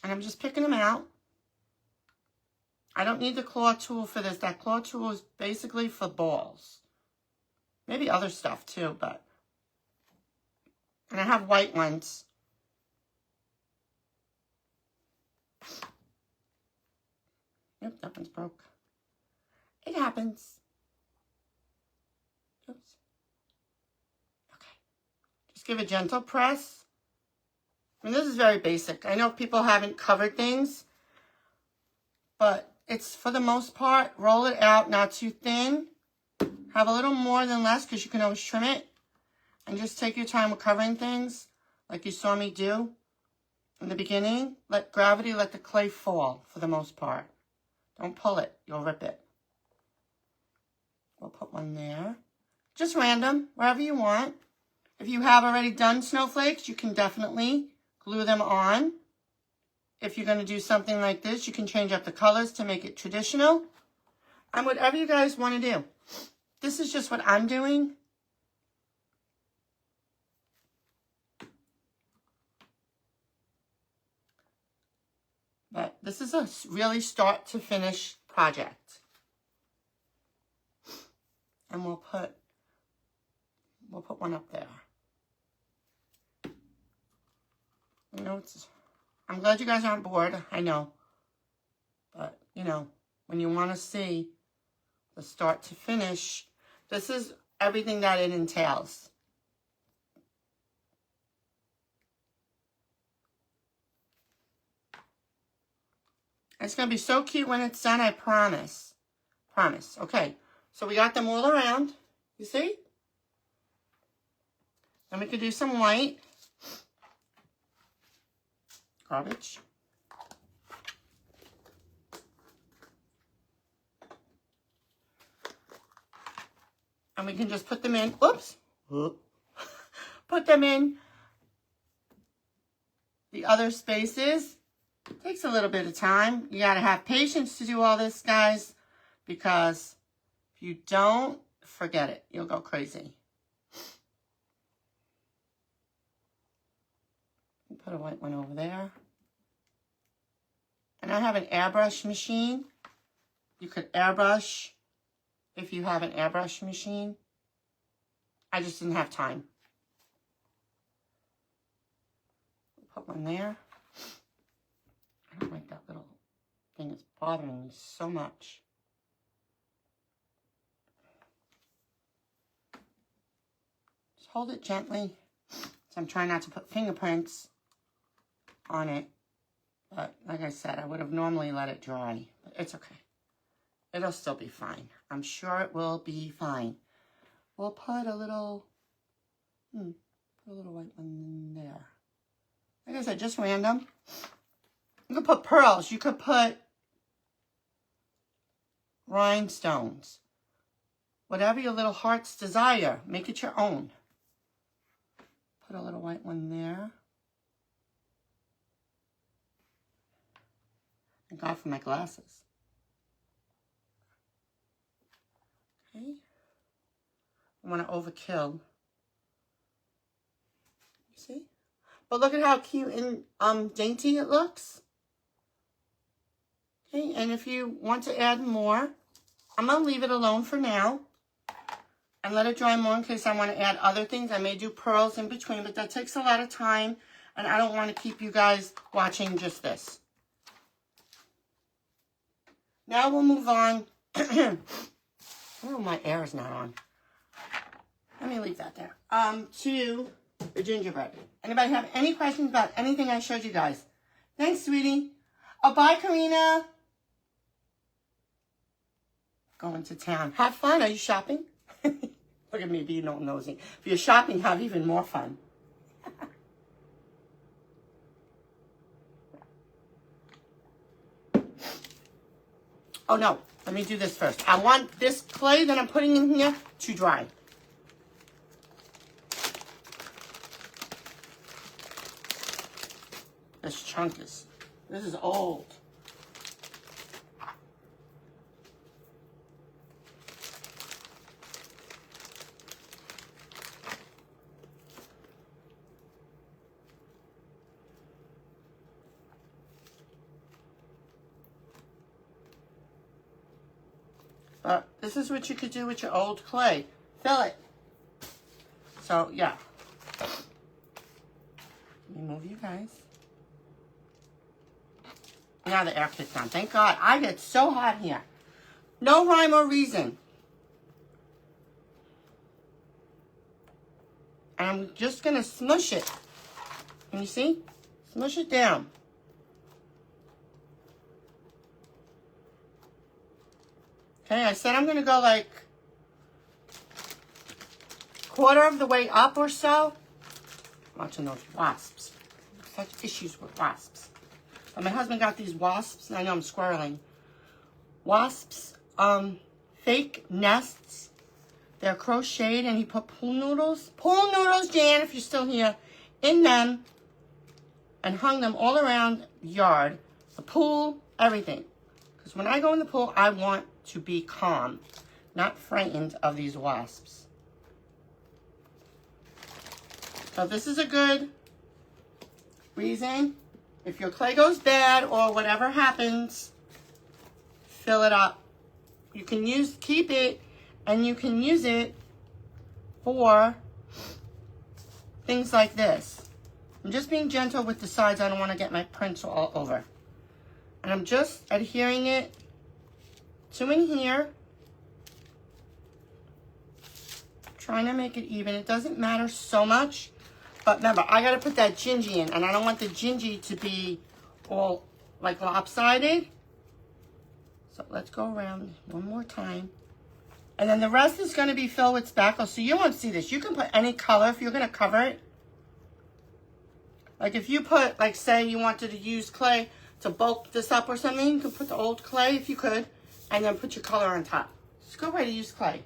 And I'm just picking them out. I don't need the claw tool for this. That claw tool is basically for balls. Maybe other stuff too, but. And I have white ones. Yep, that one's broke. It happens. Oops. Okay. Just give a gentle press. I mean, this is very basic. I know people haven't covered things, but it's, for the most part, roll it out, not too thin. Have a little more than less because you can always trim it. And just take your time with covering things like you saw me do in the beginning. Let gravity, let the clay fall for the most part. Don't pull it. You'll rip it. We'll put one there. Just random, wherever you want. If you have already done snowflakes, you can definitely glue them on. If you're going to do something like this, you can change up the colors to make it traditional. And whatever you guys want to do. This is just what I'm doing. But this is a really start to finish project. And we'll put one up there. You know, I'm glad you guys aren't bored, I know. But, you know, when you want to see the start to finish, this is everything that it entails. It's going to be so cute when it's done, I promise. Promise. Okay, so we got them all around. You see? Then we could do some white. Garbage. And we can just put them in. Oops. Put them in the other spaces. Takes a little bit of time. You got to have patience to do all this, guys, because if you don't, forget it. You'll go crazy. Put a white one over there. And I have an airbrush machine. You could airbrush if you have an airbrush machine. I just didn't have time. Put one there. I don't like that little thing. It's bothering me so much. Just hold it gently. So I'm trying not to put fingerprints on it. But like I said, I would have normally let it dry. But it's okay. It'll still be fine. I'm sure it will be fine. We'll put a little, put a little white one in there. Like I said, just random. You could put pearls. You could put rhinestones. Whatever your little heart's desire. Make it your own. Put a little white one there. Thank God for my glasses. Okay. I want to overkill. You see? But look at how cute and dainty it looks. Okay, and if you want to add more, I'm going to leave it alone for now. And let it dry more in case I want to add other things. I may do pearls in between, but that takes a lot of time. And I don't want to keep you guys watching just this. Now we'll move on. Oh, my air is not on. Let me leave that there. To the gingerbread. Anybody have any questions about anything I showed you guys? Thanks, sweetie. Oh, bye, Karina. Going to town. Have fun. Are you shopping? Look at me being all nosy. If you're shopping, have even more fun. Oh, no. Let me do this first. I want this clay that I'm putting in here to dry. This chunk is, this is old. But this is what you could do with your old clay. Fill it. So, yeah. Let me move you guys. Now the air kicked on. Thank God. I get so hot here. No rhyme or reason. And I'm just going to smush it. Can you see? Smush it down. Okay, I said I'm going to go like quarter of the way up or so. Watching those wasps. Such issues with wasps. But my husband got these wasps, and I know I'm squirreling. Wasps, fake nests. They're crocheted, and he put pool noodles, Jan, if you're still here, in them, and hung them all around the yard, the pool, everything. Because when I go in the pool, I want to be calm, not frightened of these wasps. So this is a good reason. If your clay goes bad or whatever happens, fill it up. You can keep it, and you can use it for things like this. I'm just being gentle with the sides. I don't want to get my prints all over. And I'm just adhering it to in here. Trying to make it even. It doesn't matter so much. But remember, I got to put that gingy in. And I don't want the gingy to be all like lopsided. So let's go around one more time. And then the rest is going to be filled with spackle. So you won't see this. You can put any color if you're going to cover it. Like if you put, like say you wanted to use clay to bulk this up or something, you could put the old clay if you could. And then put your color on top. It's a good way to use clay.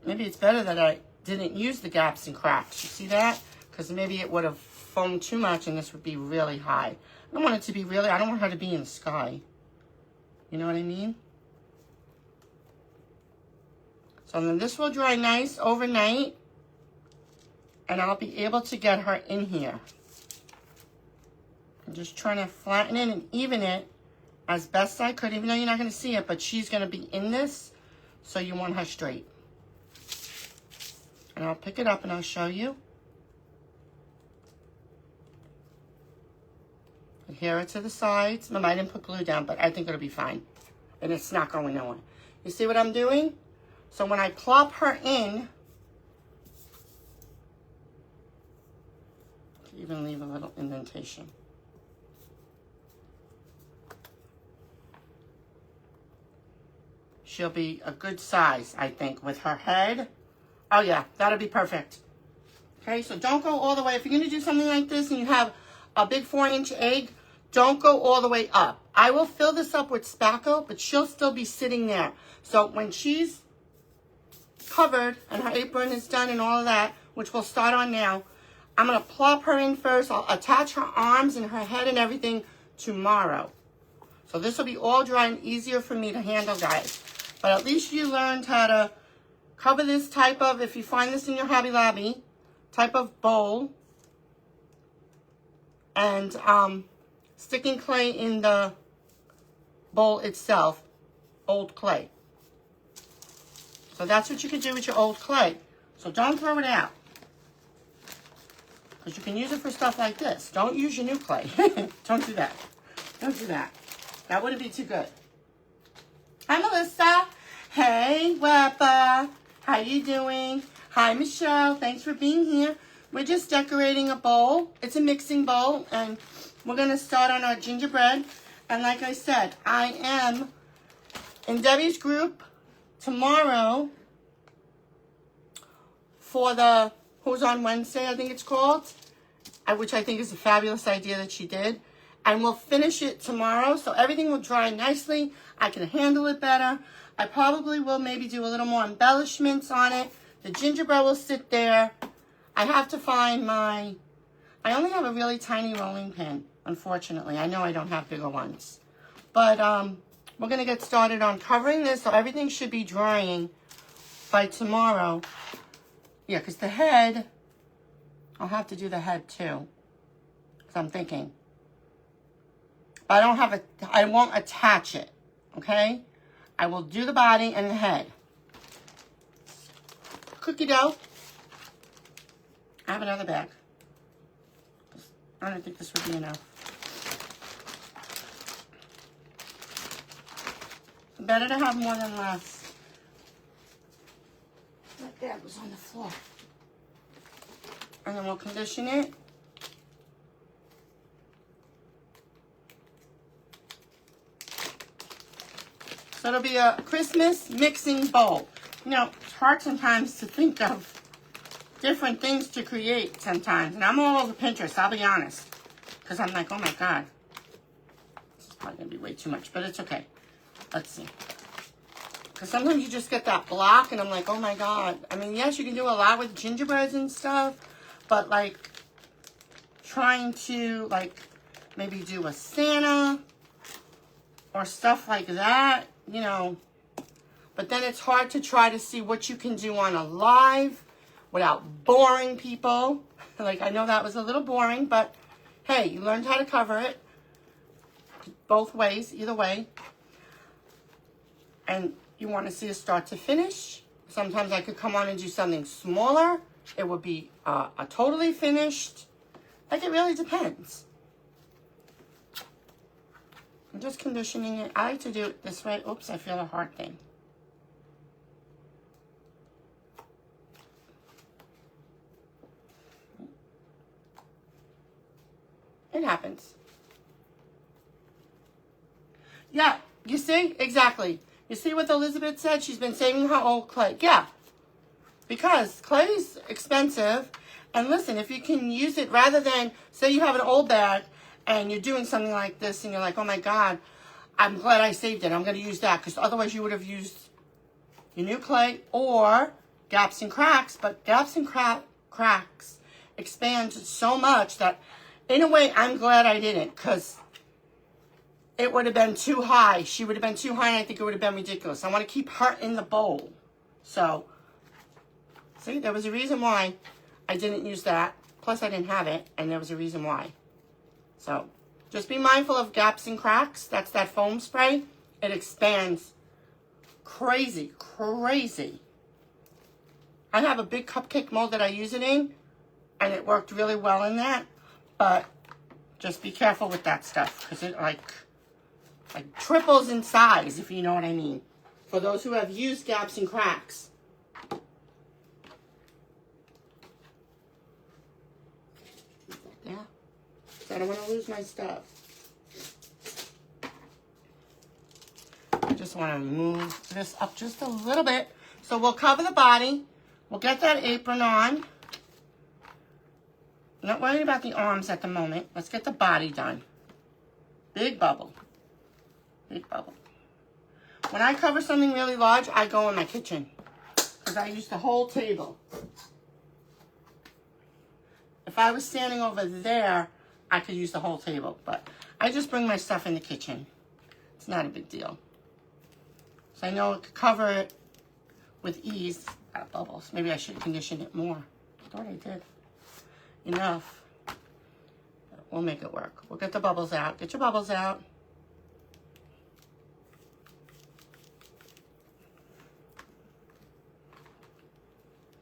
Maybe it's better that I didn't use the gaps and cracks. You see that? Because maybe it would have foamed too much and this would be really high. I don't want it to be really, I don't want her to be in the sky. You know what I mean? So then this will dry nice overnight. And I'll be able to get her in here. I'm just trying to flatten it and even it as best I could, even though you're not going to see it, but she's going to be in this, so you want her straight. And I'll pick it up and I'll show you. Adhere it to the sides. Remember, I didn't put glue down, but I think it'll be fine. And it's not going nowhere. You see what I'm doing? So when I plop her in, even leave a little indentation. She'll be a good size, I think, with her head. Oh yeah, that'll be perfect. Okay, so don't go all the way. If you're gonna do something like this and you have a big 4-inch egg, don't go all the way up. I will fill this up with spackle, but she'll still be sitting there. So when she's covered and her apron is done and all of that, which we'll start on now, I'm gonna plop her in first. I'll attach her arms and her head and everything tomorrow. So this will be all dry and easier for me to handle, guys. But at least you learned how to cover this type of, if you find this in your Hobby Lobby, type of bowl. And sticking clay in the bowl itself, old clay. So that's what you can do with your old clay. So don't throw it out. Because you can use it for stuff like this. Don't use your new clay. Don't do that. Don't do that. That wouldn't be too good. Hi, Melissa. Hey, Weppa. How you doing? Hi, Michelle. Thanks for being here. We're just decorating a bowl. It's a mixing bowl, and we're going to start on our gingerbread. And like I said, I am in Debbie's group tomorrow for the Who's on Wednesday, I think it's called, which I think is a fabulous idea that she did. And we'll finish it tomorrow, so everything will dry nicely. I can handle it better. I probably will maybe do a little more embellishments on it. The gingerbread will sit there. I have to find I only have a really tiny rolling pin, unfortunately. I know I don't have bigger ones. But we're going to get started on covering this, so everything should be drying by tomorrow. Yeah, because the head, I'll have to do the head too. Because I'm thinking. But I won't attach it, okay? I will do the body and the head. Cookie dough. I have another bag. I don't think this would be enough. Better to have more than less. That bag was on the floor. And then we'll condition it. So it'll be a Christmas mixing bowl. You know, it's hard sometimes to think of different things to create sometimes. And I'm all over Pinterest, I'll be honest. Because I'm like, oh my God. This is probably going to be way too much, but it's okay. Let's see. Because sometimes you just get that block and I'm like, oh my God. I mean, yes, you can do a lot with gingerbreads and stuff. But like, trying to like, maybe do a Santa or stuff like that, you know. But then it's hard to try to see what you can do on a live without boring people. Like, I know that was a little boring, but hey, you learned how to cover it. Both ways, either way. And you want to see a start to finish. Sometimes I could come on and do something smaller. It would be a totally finished. Like, it really depends. I'm just conditioning it. I like to do it this way. Oops, I feel a hard thing. It happens. Yeah, you see? Exactly. You see what Elizabeth said? She's been saving her old clay. Yeah, because clay is expensive. And listen, if you can use it rather than, say you have an old bag and you're doing something like this and you're like, oh my God, I'm glad I saved it. I'm going to use that, because otherwise you would have used your new clay or gaps and cracks. But gaps and cracks expand so much that, in a way, I'm glad I didn't, because it would have been too high. She would have been too high, and I think it would have been ridiculous. I want to keep her in the bowl. So, see, there was a reason why I didn't use that. Plus, I didn't have it, and there was a reason why. So, just be mindful of gaps and cracks. That's that foam spray. It expands crazy, crazy. I have a big cupcake mold that I use it in, and it worked really well in that. But just be careful with that stuff, because it like triples in size, if you know what I mean. For those who have used gaps and cracks. Yeah. So I don't want to lose my stuff. I just want to move this up just a little bit. So we'll cover the body. We'll get that apron on. Not worrying about the arms at the moment. Let's get the body done. Big bubble. Big bubble. When I cover something really large, I go in my kitchen, because I use the whole table. If I was standing over there, I could use the whole table. But I just bring my stuff in the kitchen. It's not a big deal. So I know I could cover it with ease. Got bubbles. Maybe I should condition it more. I thought I did. Enough. We'll make it work. We'll get the bubbles out. Get your bubbles out.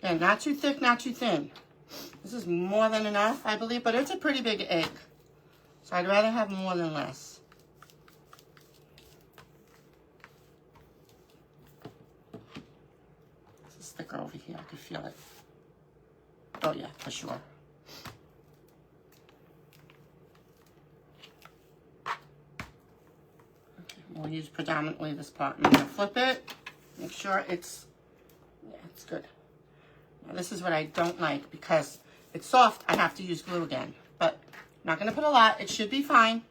Yeah, not too thick, not too thin. This is more than enough, I believe, but it's a pretty big egg. So I'd rather have more than less. thicker over here. I can feel it. Oh yeah, for sure. Okay, we'll use predominantly this part. I'm gonna flip it. Make sure it's, yeah, it's good. Now this is what I don't like because it's soft. I have to use glue again, but I'm not gonna put a lot. It should be fine.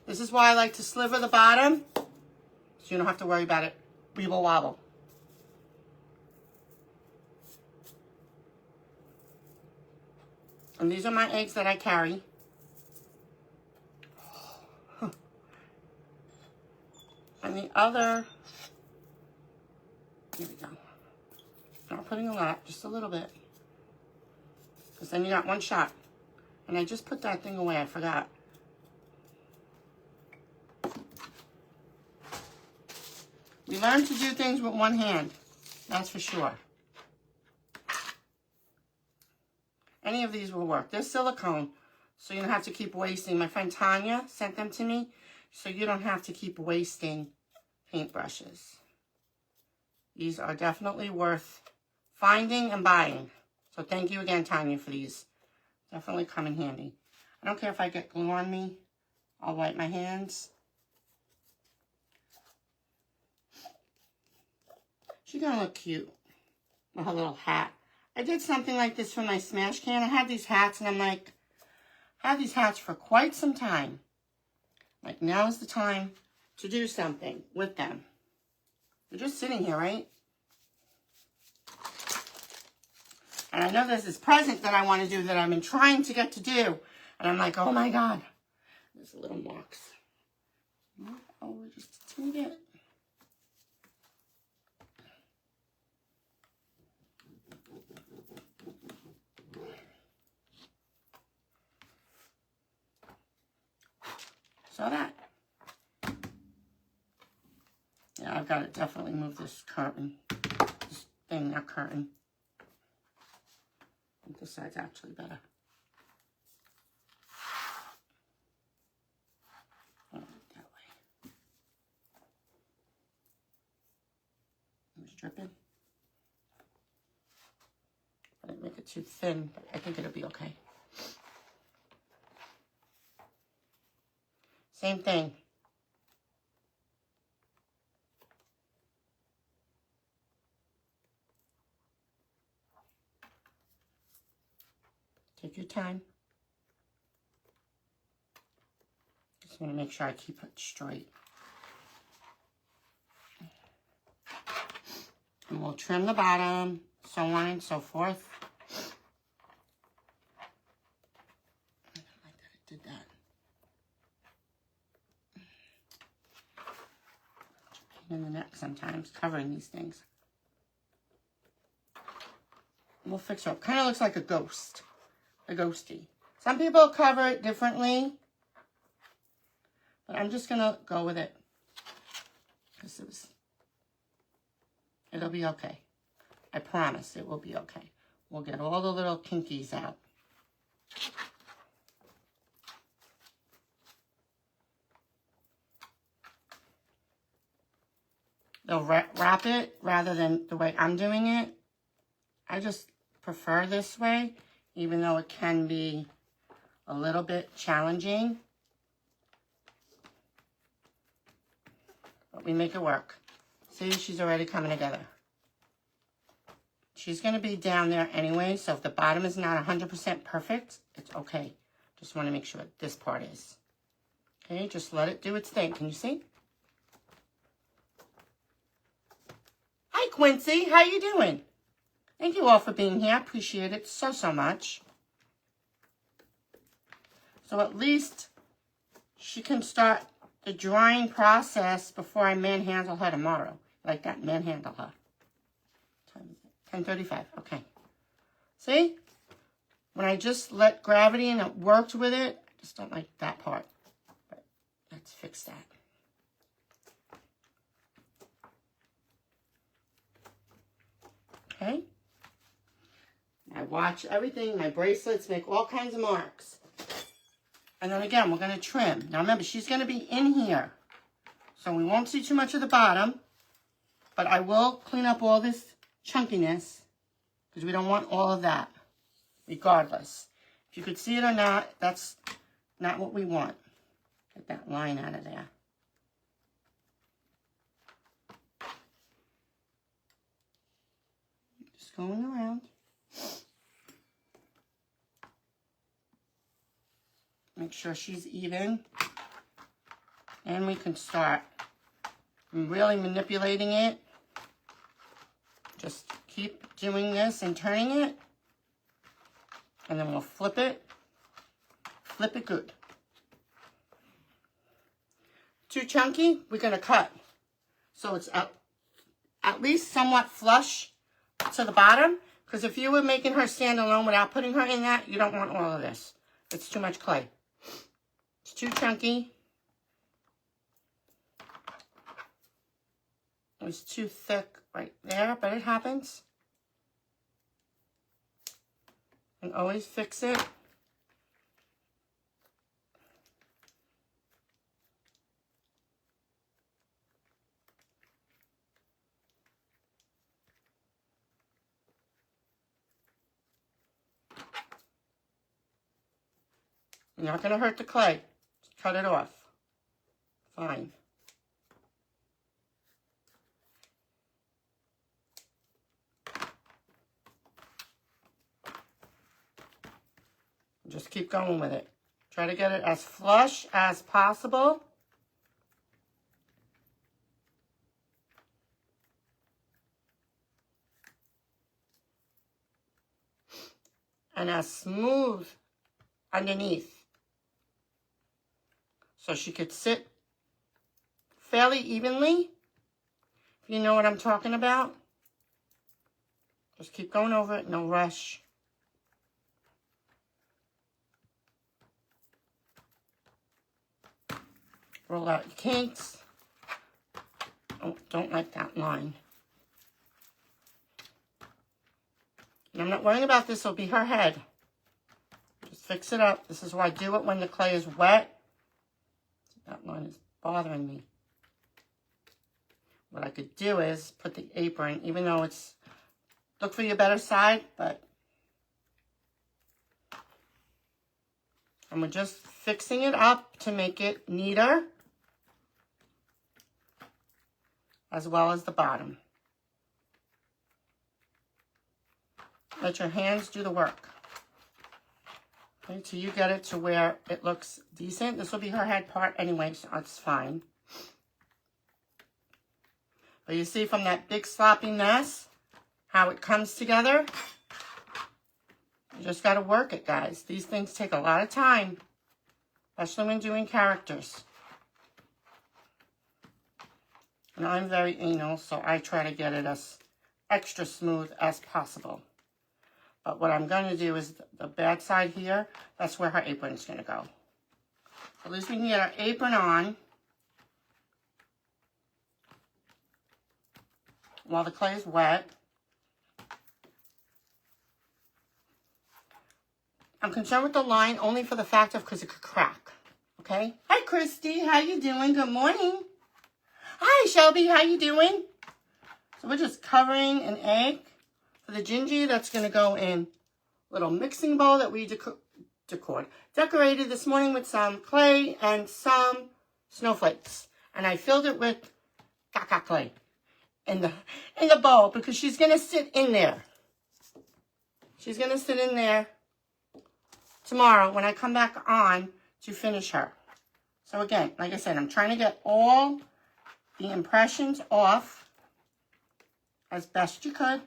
This is why I like to sliver the bottom, so you don't have to worry about it. Weeble wobble. And these are my eggs that I carry. And the other, here we go. Not putting a lot, just a little bit. Because then you got one shot. And I just put that thing away, I forgot. We learn to do things with one hand, that's for sure. Any of these will work. They're silicone, so you don't have to keep wasting. My friend Tanya sent them to me, so you don't have to keep wasting paintbrushes. These are definitely worth finding and buying. So thank you again, Tanya, for these. Definitely come in handy. I don't care if I get glue on me. I'll wipe my hands. She's gonna look cute with her little hat. I did something like this for my smash can. I had these hats, and I'm like, I had these hats for quite some time. Like, now is the time to do something with them. They're just sitting here, right? And I know there's this present that I want to do that I've been trying to get to do. And I'm like, oh my God. There's little marks. Oh, just a teeny bit. Saw that? Yeah, I've got to definitely move this curtain. This thing, not curtain. I think this side's actually better. Oh, that way. It was dripping. I didn't make it too thin, but I think it'll be okay. Same thing. Take your time. Just want to make sure I keep it straight. And we'll trim the bottom, so on and so forth. I don't like that it did that. In the neck sometimes, covering these things. We'll fix it up. Kind of looks like a ghost. A ghosty. Some people cover it differently. But I'm just going to go with it. Because it'll be okay. I promise it will be okay. We'll get all the little kinkies out. They'll wrap it rather than the way I'm doing it. I just prefer this way, even though it can be a little bit challenging. But we make it work. See, she's already coming together. She's going to be down there anyway, so if the bottom is not 100% perfect, it's okay. Just want to make sure this part is. Okay, just let it do its thing. Can you see? Hi, Quincy. How you doing? Thank you all for being here. I appreciate it so, so much. So at least she can start the drying process before I manhandle her tomorrow. Like that, manhandle her. 10:35. Okay. See? When I just let gravity and it worked with it, I just don't like that part. But let's fix that. Okay. I watch everything. My bracelets make all kinds of marks. And then again, we're going to trim. Now remember, she's going to be in here. So we won't see too much of the bottom. But I will clean up all this chunkiness, because we don't want all of that, regardless. If you could see it or not, that's not what we want. Get that line out of there. Just going around. Make sure she's even. And we can start really manipulating it. Just keep doing this and turning it. And then we'll flip it. Flip it good. Too chunky, we're going to cut. So it's at least somewhat flush to the bottom. Because if you were making her stand alone without putting her in that, you don't want all of this. It's too much clay. It's too chunky. It was too thick right there, but it happens. And always fix it. You're not going to hurt the clay. Just cut it off. Fine. Just keep going with it. Try to get it as flush as possible. And as smooth underneath. So she could sit fairly evenly. If you know what I'm talking about. Just keep going over it, no rush. Roll out your kinks. Oh, don't like that line. And I'm not worrying about this, it'll be her head. Just fix it up. This is why I do it when the clay is wet. That line is bothering me. What I could do is put the apron, even though it's, look for your better side, but and we're just fixing it up to make it neater, as well as the bottom. Let your hands do the work. Okay, till you get it to where it looks decent. This will be her head part anyway, so it's fine. But you see from that big sloppy mess, how it comes together. You just got to work it, guys. These things take a lot of time, especially when doing characters. And I'm very anal, so I try to get it as extra smooth as possible. But what I'm going to do is the bad side here, that's where her apron is going to go. At least we can get our apron on while the clay is wet. I'm concerned with the line only for the fact of because it could crack. Okay? Hi, Christy. How you doing? Good morning. Hi, Shelby. How you doing? So we're just covering an egg for the gingy. That's going to go in a little mixing bowl that we decorated this morning with some clay and some snowflakes. And I filled it with caca clay in the bowl because she's going to sit in there. She's going to sit in there tomorrow when I come back on to finish her. So again, like I said, I'm trying to get all the impressions off as best you could.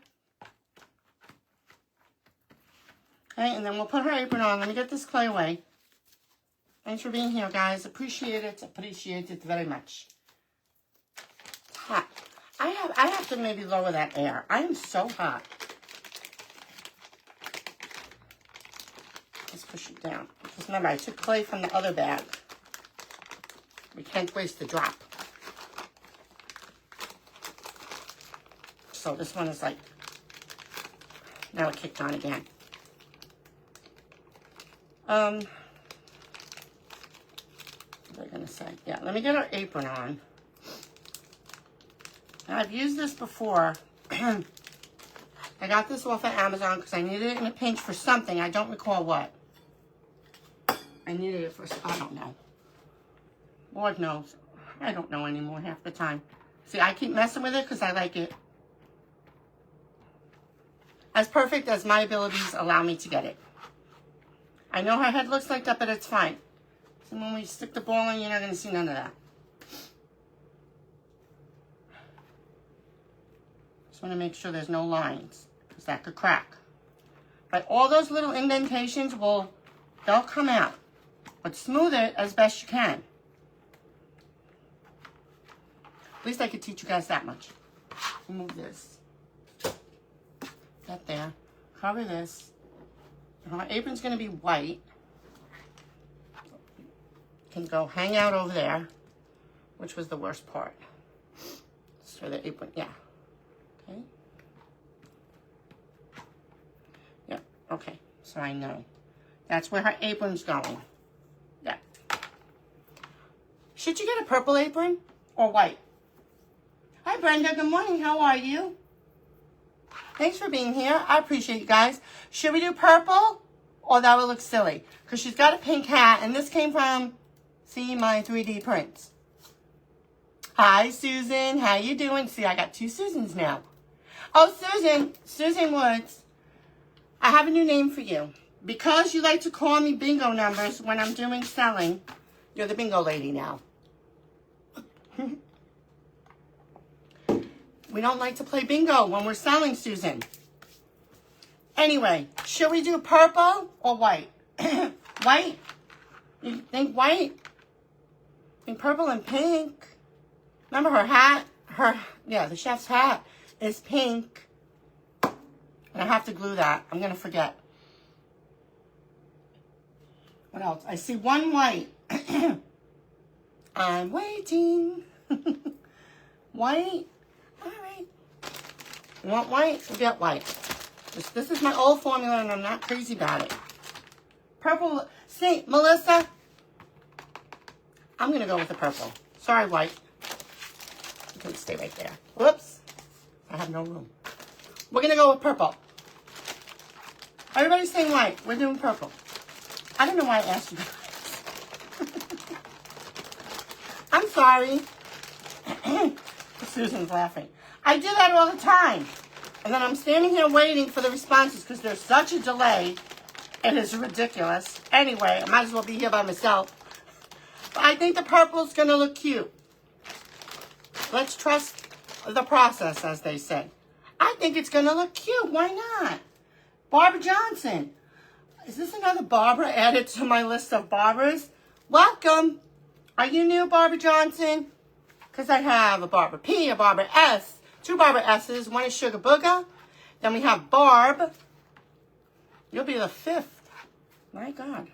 Okay, and then we'll put her apron on. Let me get this clay away. Thanks for being here, guys. Appreciate it. Appreciate it very much. It's hot. I have to maybe lower that air. I am so hot. Let's push it down. Because remember, I took clay from the other bag. We can't waste the drop. So this one is like, now it kicked on again. What was I going to say? Yeah, let me get our apron on. Now, I've used this before I got this off of Amazon because I needed it in a pinch for something. I don't recall what. I needed it for, I don't know. Lord knows. I don't know anymore half the time. See, I keep messing with it because I like it. As perfect as my abilities allow me to get it. I know her head looks like that, but it's fine. So when we stick the ball in, you're not going to see none of that. Just want to make sure there's no lines, because that could crack. But all those little indentations they'll come out. But smooth it as best you can. At least I could teach you guys that much. Remove this. That there. Cover this. And our apron's going to be white. Can go hang out over there, which was the worst part. So the apron, yeah. Okay. Yeah, okay. So I know. That's where her apron's going. Yeah. Should you get a purple apron or white? Hi, Brenda. Good morning. How are you? Thanks for being here. I appreciate you guys. Should we do purple? Or that would look silly. Because she's got a pink hat. And this came from, see, my 3D prints. Hi, Susan. How you doing? See, I got 2 Susans now. Oh, Susan Woods. I have a new name for you. Because you like to call me bingo numbers when I'm doing selling, you're the bingo lady now. We don't like to play bingo when we're selling, Susan. Anyway, should we do purple or white? White? You think white? I think purple and pink. Remember her hat? The chef's hat is pink. And I have to glue that. I'm going to forget. What else? I see one white. I'm waiting. White? All right. You want white? You get white. This is my old formula, and I'm not crazy about it. Purple. See, Melissa? I'm going to go with the purple. Sorry, white. You can stay right there. Whoops. I have no room. We're going to go with purple. Everybody's saying white. We're doing purple. I don't know why I asked you guys. I'm sorry. Susan's laughing. I do that all the time. And then I'm standing here waiting for the responses because there's such a delay. It is ridiculous. Anyway, I might as well be here by myself. But I think the purple's going to look cute. Let's trust the process, as they say. I think it's going to look cute. Why not? Barbara Johnson. Is this another Barbara added to my list of Barbaras? Welcome. Are you new, Barbara Johnson? Because I have a Barbara P, a Barbara S, 2 Barbara S's. One is Sugar Booger. Then we have Barb. You'll be the 5th. My God.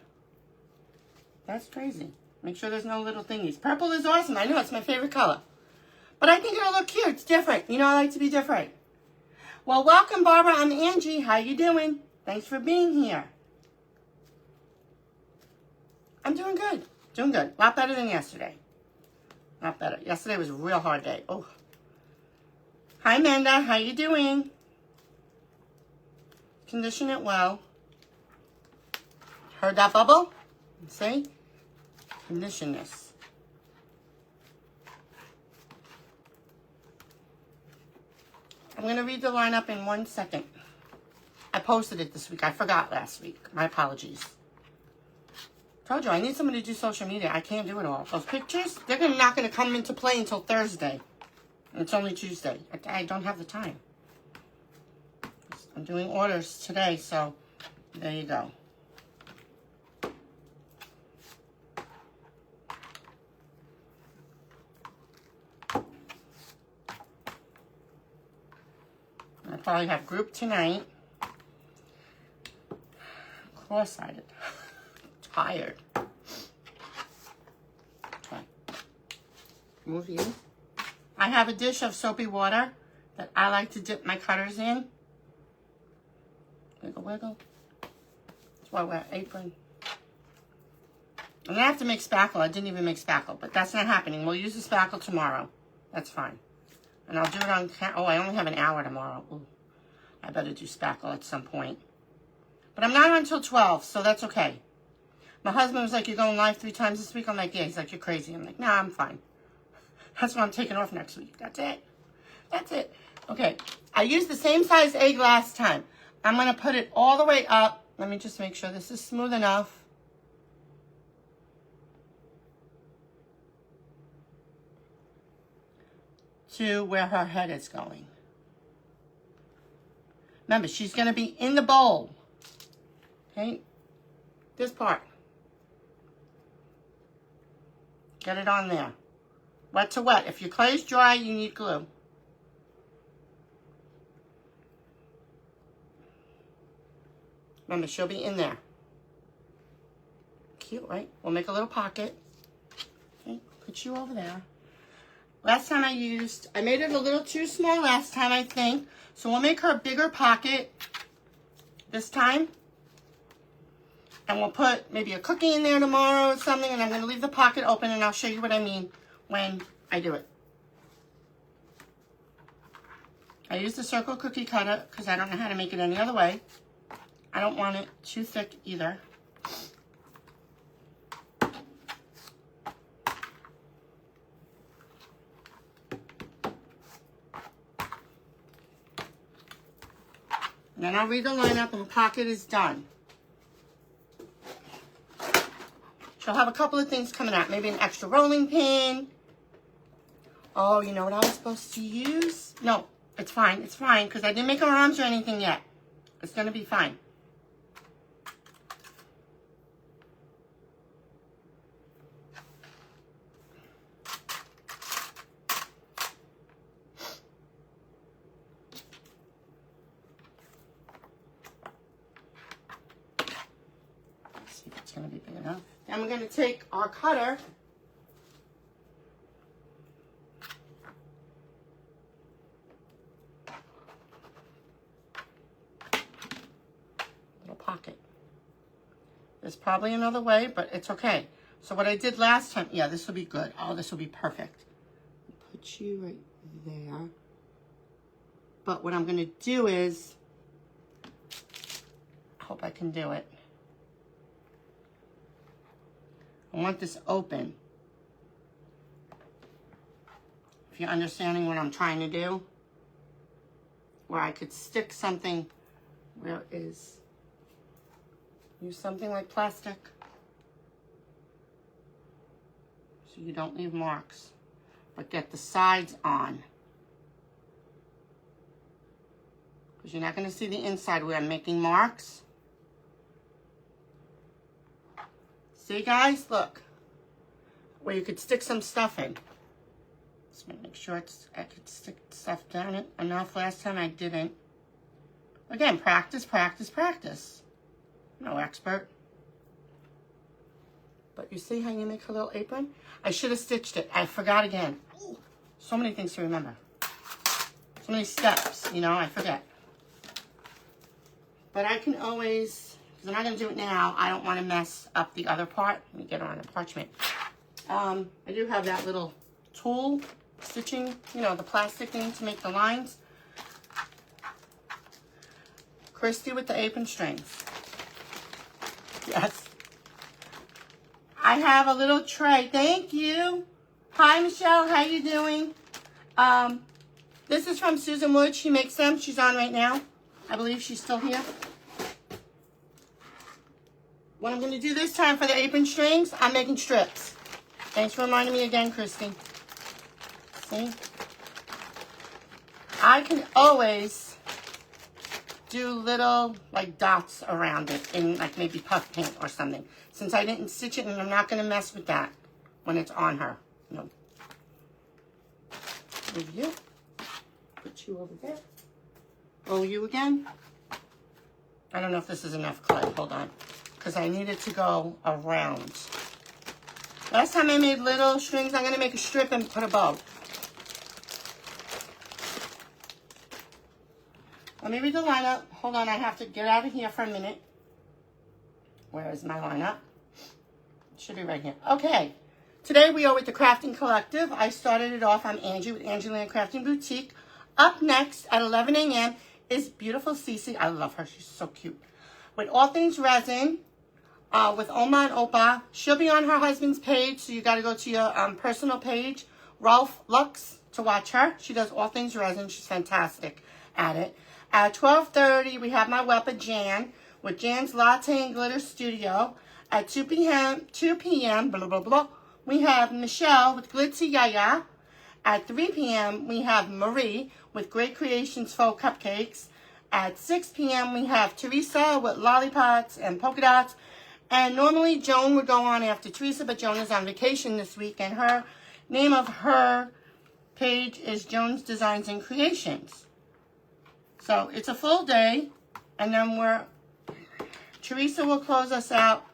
That's crazy. Make sure there's no little thingies. Purple is awesome. I know it's my favorite color. But I think it'll look cute. It's different. You know, I like to be different. Well, welcome, Barbara. I'm Angie. How you doing? Thanks for being here. I'm doing good. Doing good. A lot better than yesterday. Not better. Yesterday was a real hard day. Oh. Hi, Amanda. How you doing? Condition it well. Heard that bubble? See? Condition this. I'm going to read the lineup in 1 second. I posted it this week. I forgot last week. My apologies. Told you, I need somebody to do social media. I can't do it all. Those pictures, they're not going to come into play until Thursday. And it's only Tuesday. I don't have the time. I'm doing orders today, so there you go. I probably have group tonight. Cross-sided. Tired. Okay. Move you. I have a dish of soapy water that I like to dip my cutters in. Wiggle, wiggle. That's why I wear an apron. I'm going to have to make spackle. I didn't even make spackle, but that's not happening. We'll use the spackle tomorrow. That's fine. And I'll do it on... Oh, I only have an hour tomorrow. Ooh. I better do spackle at some point. But I'm not on until 12, so that's okay. My husband was like, you're going live 3 times this week? I'm like, yeah. He's like, you're crazy. I'm like, nah, I'm fine. That's why I'm taking off next week. That's it. That's it. Okay. I used the same size egg last time. I'm going to put it all the way up. Let me just make sure this is smooth enough. To where her head is going. Remember, she's going to be in the bowl. Okay? This part. Get it on there. Wet to wet. If your clay is dry, you need glue. Remember, she'll be in there. Cute, right? We'll make a little pocket. Okay, put you over there. Last time I made it a little too small last time, I think. So we'll make her a bigger pocket this time. And we'll put maybe a cookie in there tomorrow or something. And I'm going to leave the pocket open and I'll show you what I mean when I do it. I use the circle cookie cutter because I don't know how to make it any other way. I don't want it too thick either. And then I'll read the lineup and the pocket is done. She'll have a couple of things coming out. Maybe an extra rolling pin. Oh, you know what I was supposed to use? No, it's fine. It's fine because I didn't make her arms or anything yet. It's going to be fine. Let's see if it's going to be big enough. Then we're going to take our cutter. Pocket. There's probably another way, but it's okay. So what I did last time, yeah, this will be good. Oh, this will be perfect. Put you right there. But what I'm going to do is, I hope I can do it. I want this open. If you're understanding what I'm trying to do, where I could stick something where is. Use something like plastic so you don't leave marks, but get the sides on because you're not going to see the inside where I'm making marks. See guys, look, where you could stick some stuff in. Just make sure I could stick stuff down it enough. Last time I didn't. Again, practice, practice, practice. No expert. But you see how you make her little apron? I should have stitched it. I forgot again. Ooh, so many things to remember. So many steps, you know, I forget. But I can always, because I'm not going to do it now, I don't want to mess up the other part. Let me get her on a parchment. I do have that little tool, stitching, you know, the plastic thing to make the lines. Christy with the apron strings. Yes. I have a little tray. Thank you. Hi, Michelle. How you doing? This is from Susan Wood. She makes them. She's on right now. I believe she's still here. What I'm going to do this time for the apron strings, I'm making strips. Thanks for reminding me again, Christy. See? I can always do little like dots around it in like maybe puff paint or something. Since I didn't stitch it and I'm not going to mess with that when it's on her. No. Move you. Put you over there. Roll you again. I don't know if this is enough clay. Hold on. Because I need it to go around. Last time I made little strings, I'm going to make a strip and put a bow. Let me read the lineup. Hold on, I have to get out of here for a minute. Where is my lineup? It should be right here. Okay. Today we are with the Crafting Collective. I started it off. I'm Angie with Angie Land Crafting Boutique. Up next at 11 a.m. is beautiful Cece. I love her. She's so cute. With All Things Resin, with Oma and Opa. She'll be on her husband's page, so you got to go to your personal page, Ralph Lux, to watch her. She does All Things Resin. She's fantastic at it. At 12:30, we have my Wepa Jan with Jan's Latte and Glitter Studio. At 2 p.m., blah, blah, blah, we have Michelle with Glitzy Yaya. At 3 p.m., we have Marie with Great Creations Faux Cupcakes. At 6 p.m., we have Teresa with Lollipots and Polka Dots. And normally Joan would go on after Teresa, but Joan is on vacation this week. And her name of her page is Joan's Designs and Creations. So it's a full day. And then Teresa will close us out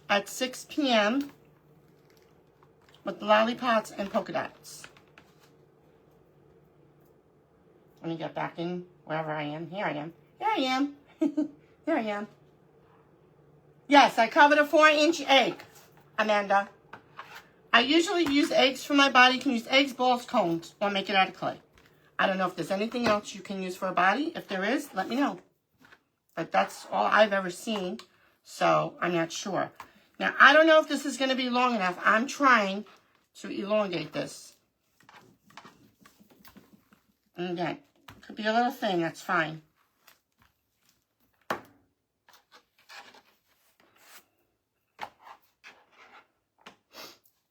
at 6 p.m. with Lollipots and Polka Dots. Let me get back in wherever I am. Here I am. Here I am. Here I am. Yes, I covered a 4-inch egg, Amanda. I usually use eggs for my body. You can use eggs, balls, cones, or make it out of clay. I don't know if there's anything else you can use for a body. If there is, let me know. But that's all I've ever seen, so I'm not sure. Now, I don't know if this is going to be long enough. I'm trying to elongate this. And again, could be a little thin. That's fine.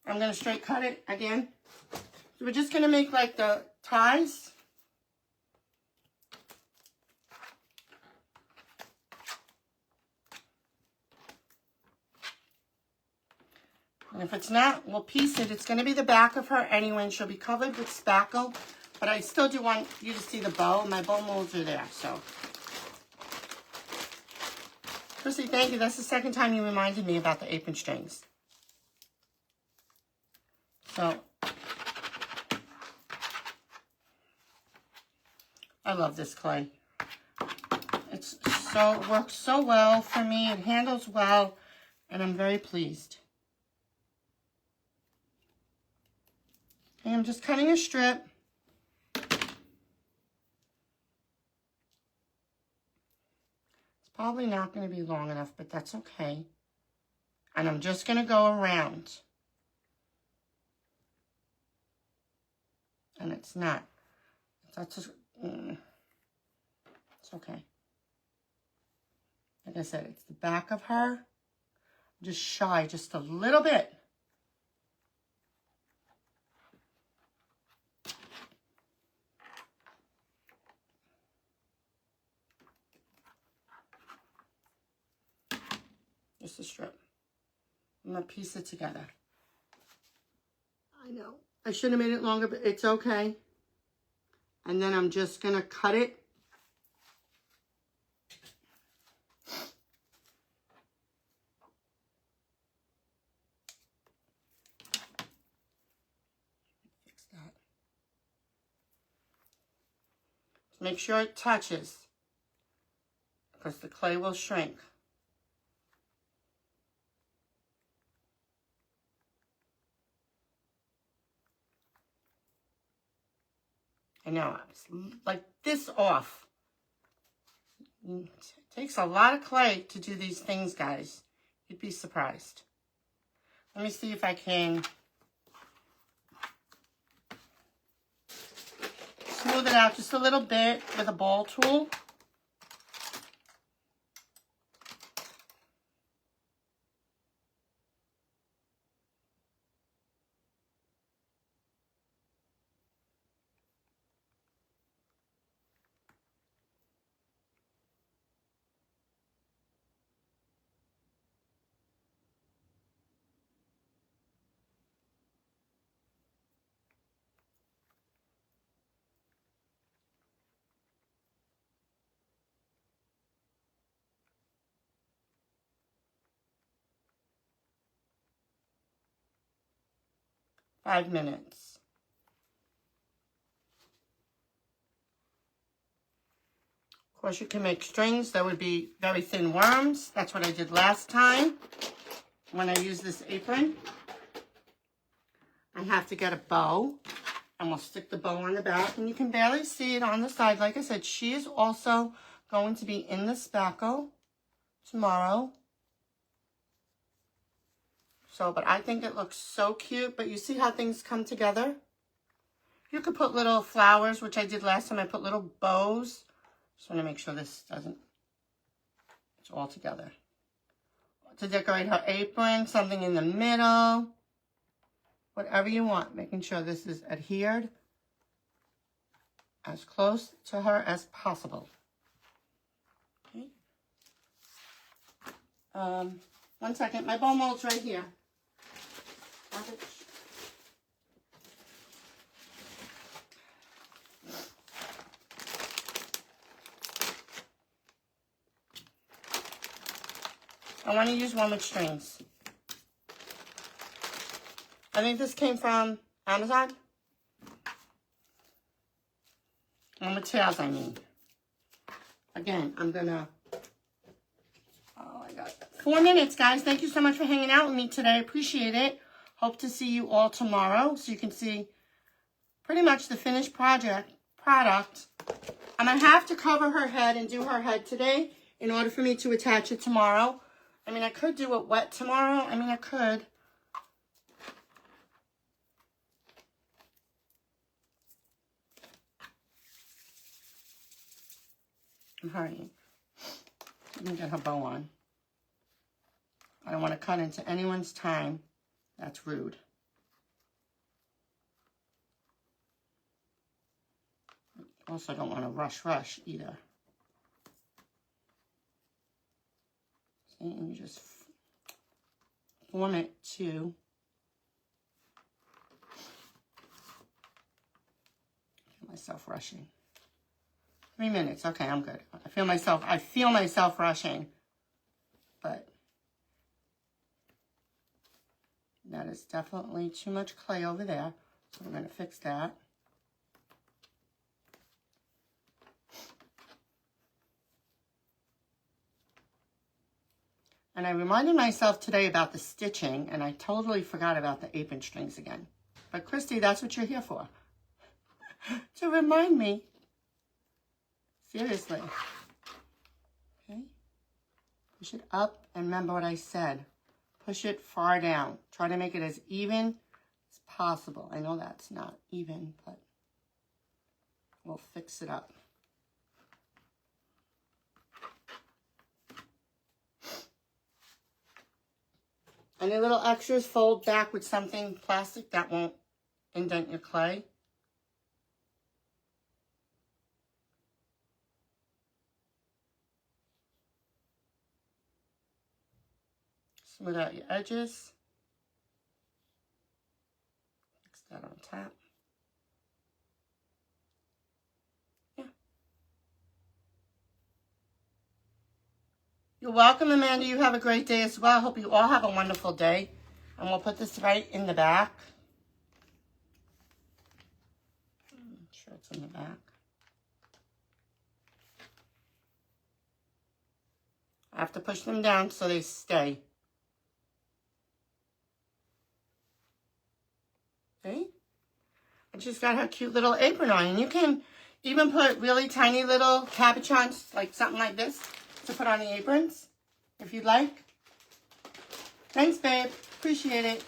I'm going to straight cut it again. So we're just going to make like the ties. And if it's not, we'll piece it. It's going to be the back of her anyway, and she'll be covered with spackle. But I still do want you to see the bow. My bow molds are there, so. Chrissy, thank you. That's the second time you reminded me about the apron strings. So, I love this clay. It works so well for me. It handles well, and I'm very pleased. Okay, I'm just cutting a strip. It's probably not going to be long enough, but that's okay. And I'm just going to go around. And it's not. That's just, it's okay. Like I said, it's the back of her. Just shy just a little bit. Just a strip. I'm going to piece it together. I know. I should have made it longer, but it's okay. And then I'm just going to cut it. Fix that. Just make sure it touches, because the clay will shrink. I know, it's like this off. It takes a lot of clay to do these things, guys. You'd be surprised. Let me see if I can smooth it out just a little bit with a ball tool. Five minutes. Of course, you can make strings. That would be very thin worms. That's what I did last time when I used this apron. I have to get a bow. And we'll stick the bow on the back. And you can barely see it on the side. Like I said, she is also going to be in the spackle tomorrow. So, but I think it looks so cute. But you see how things come together? You could put little flowers, which I did last time. I put little bows. Just want to make sure this doesn't, it's all together. To decorate her apron, something in the middle. Whatever you want. Making sure this is adhered as close to her as possible. Okay. 1 second. My bowl mold's right here. I want to use one with strings. I think this came from Amazon. One with tails, I mean. Again, I'm gonna... Oh, I got 4 minutes, guys. Thank you so much for hanging out with me today. I appreciate it. Hope to see you all tomorrow so you can see pretty much the finished product. I'm going to have to cover her head and do her head today in order for me to attach it tomorrow. I mean, I could do it wet tomorrow. I mean, I could. I'm hurrying. Let me get her bow on. I don't want to cut into anyone's time. That's rude. Also don't want to rush either. See, and you just form it to feel myself rushing. 3 minutes. Okay, I'm good. I feel myself rushing. But that is definitely too much clay over there. So we're going to fix that. And I reminded myself today about the stitching, and I totally forgot about the apron strings again. But Christy, that's what you're here for. To remind me. Seriously. Okay. Push it up, and remember what I said. Push it far down. Try to make it as even as possible. I know that's not even, but we'll fix it up. Any little extras, fold back with something plastic that won't indent your clay. Smooth out your edges. Fix that on top. Yeah. You're welcome, Amanda. You have a great day as well. I hope you all have a wonderful day. And we'll put this right in the back. I'm sure it's in the back. I have to push them down so they stay. Okay? I just got her cute little apron on. And you can even put really tiny little cabochons, like something like this, to put on the aprons, if you'd like. Thanks, babe. Appreciate it.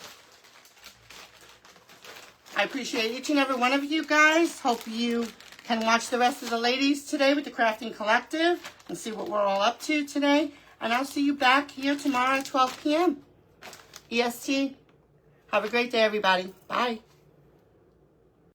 I appreciate each and every one of you guys. Hope you can watch the rest of the ladies today with the Crafting Collective and see what we're all up to today. And I'll see you back here tomorrow at 12 p.m. EST. Have a great day, everybody. Bye.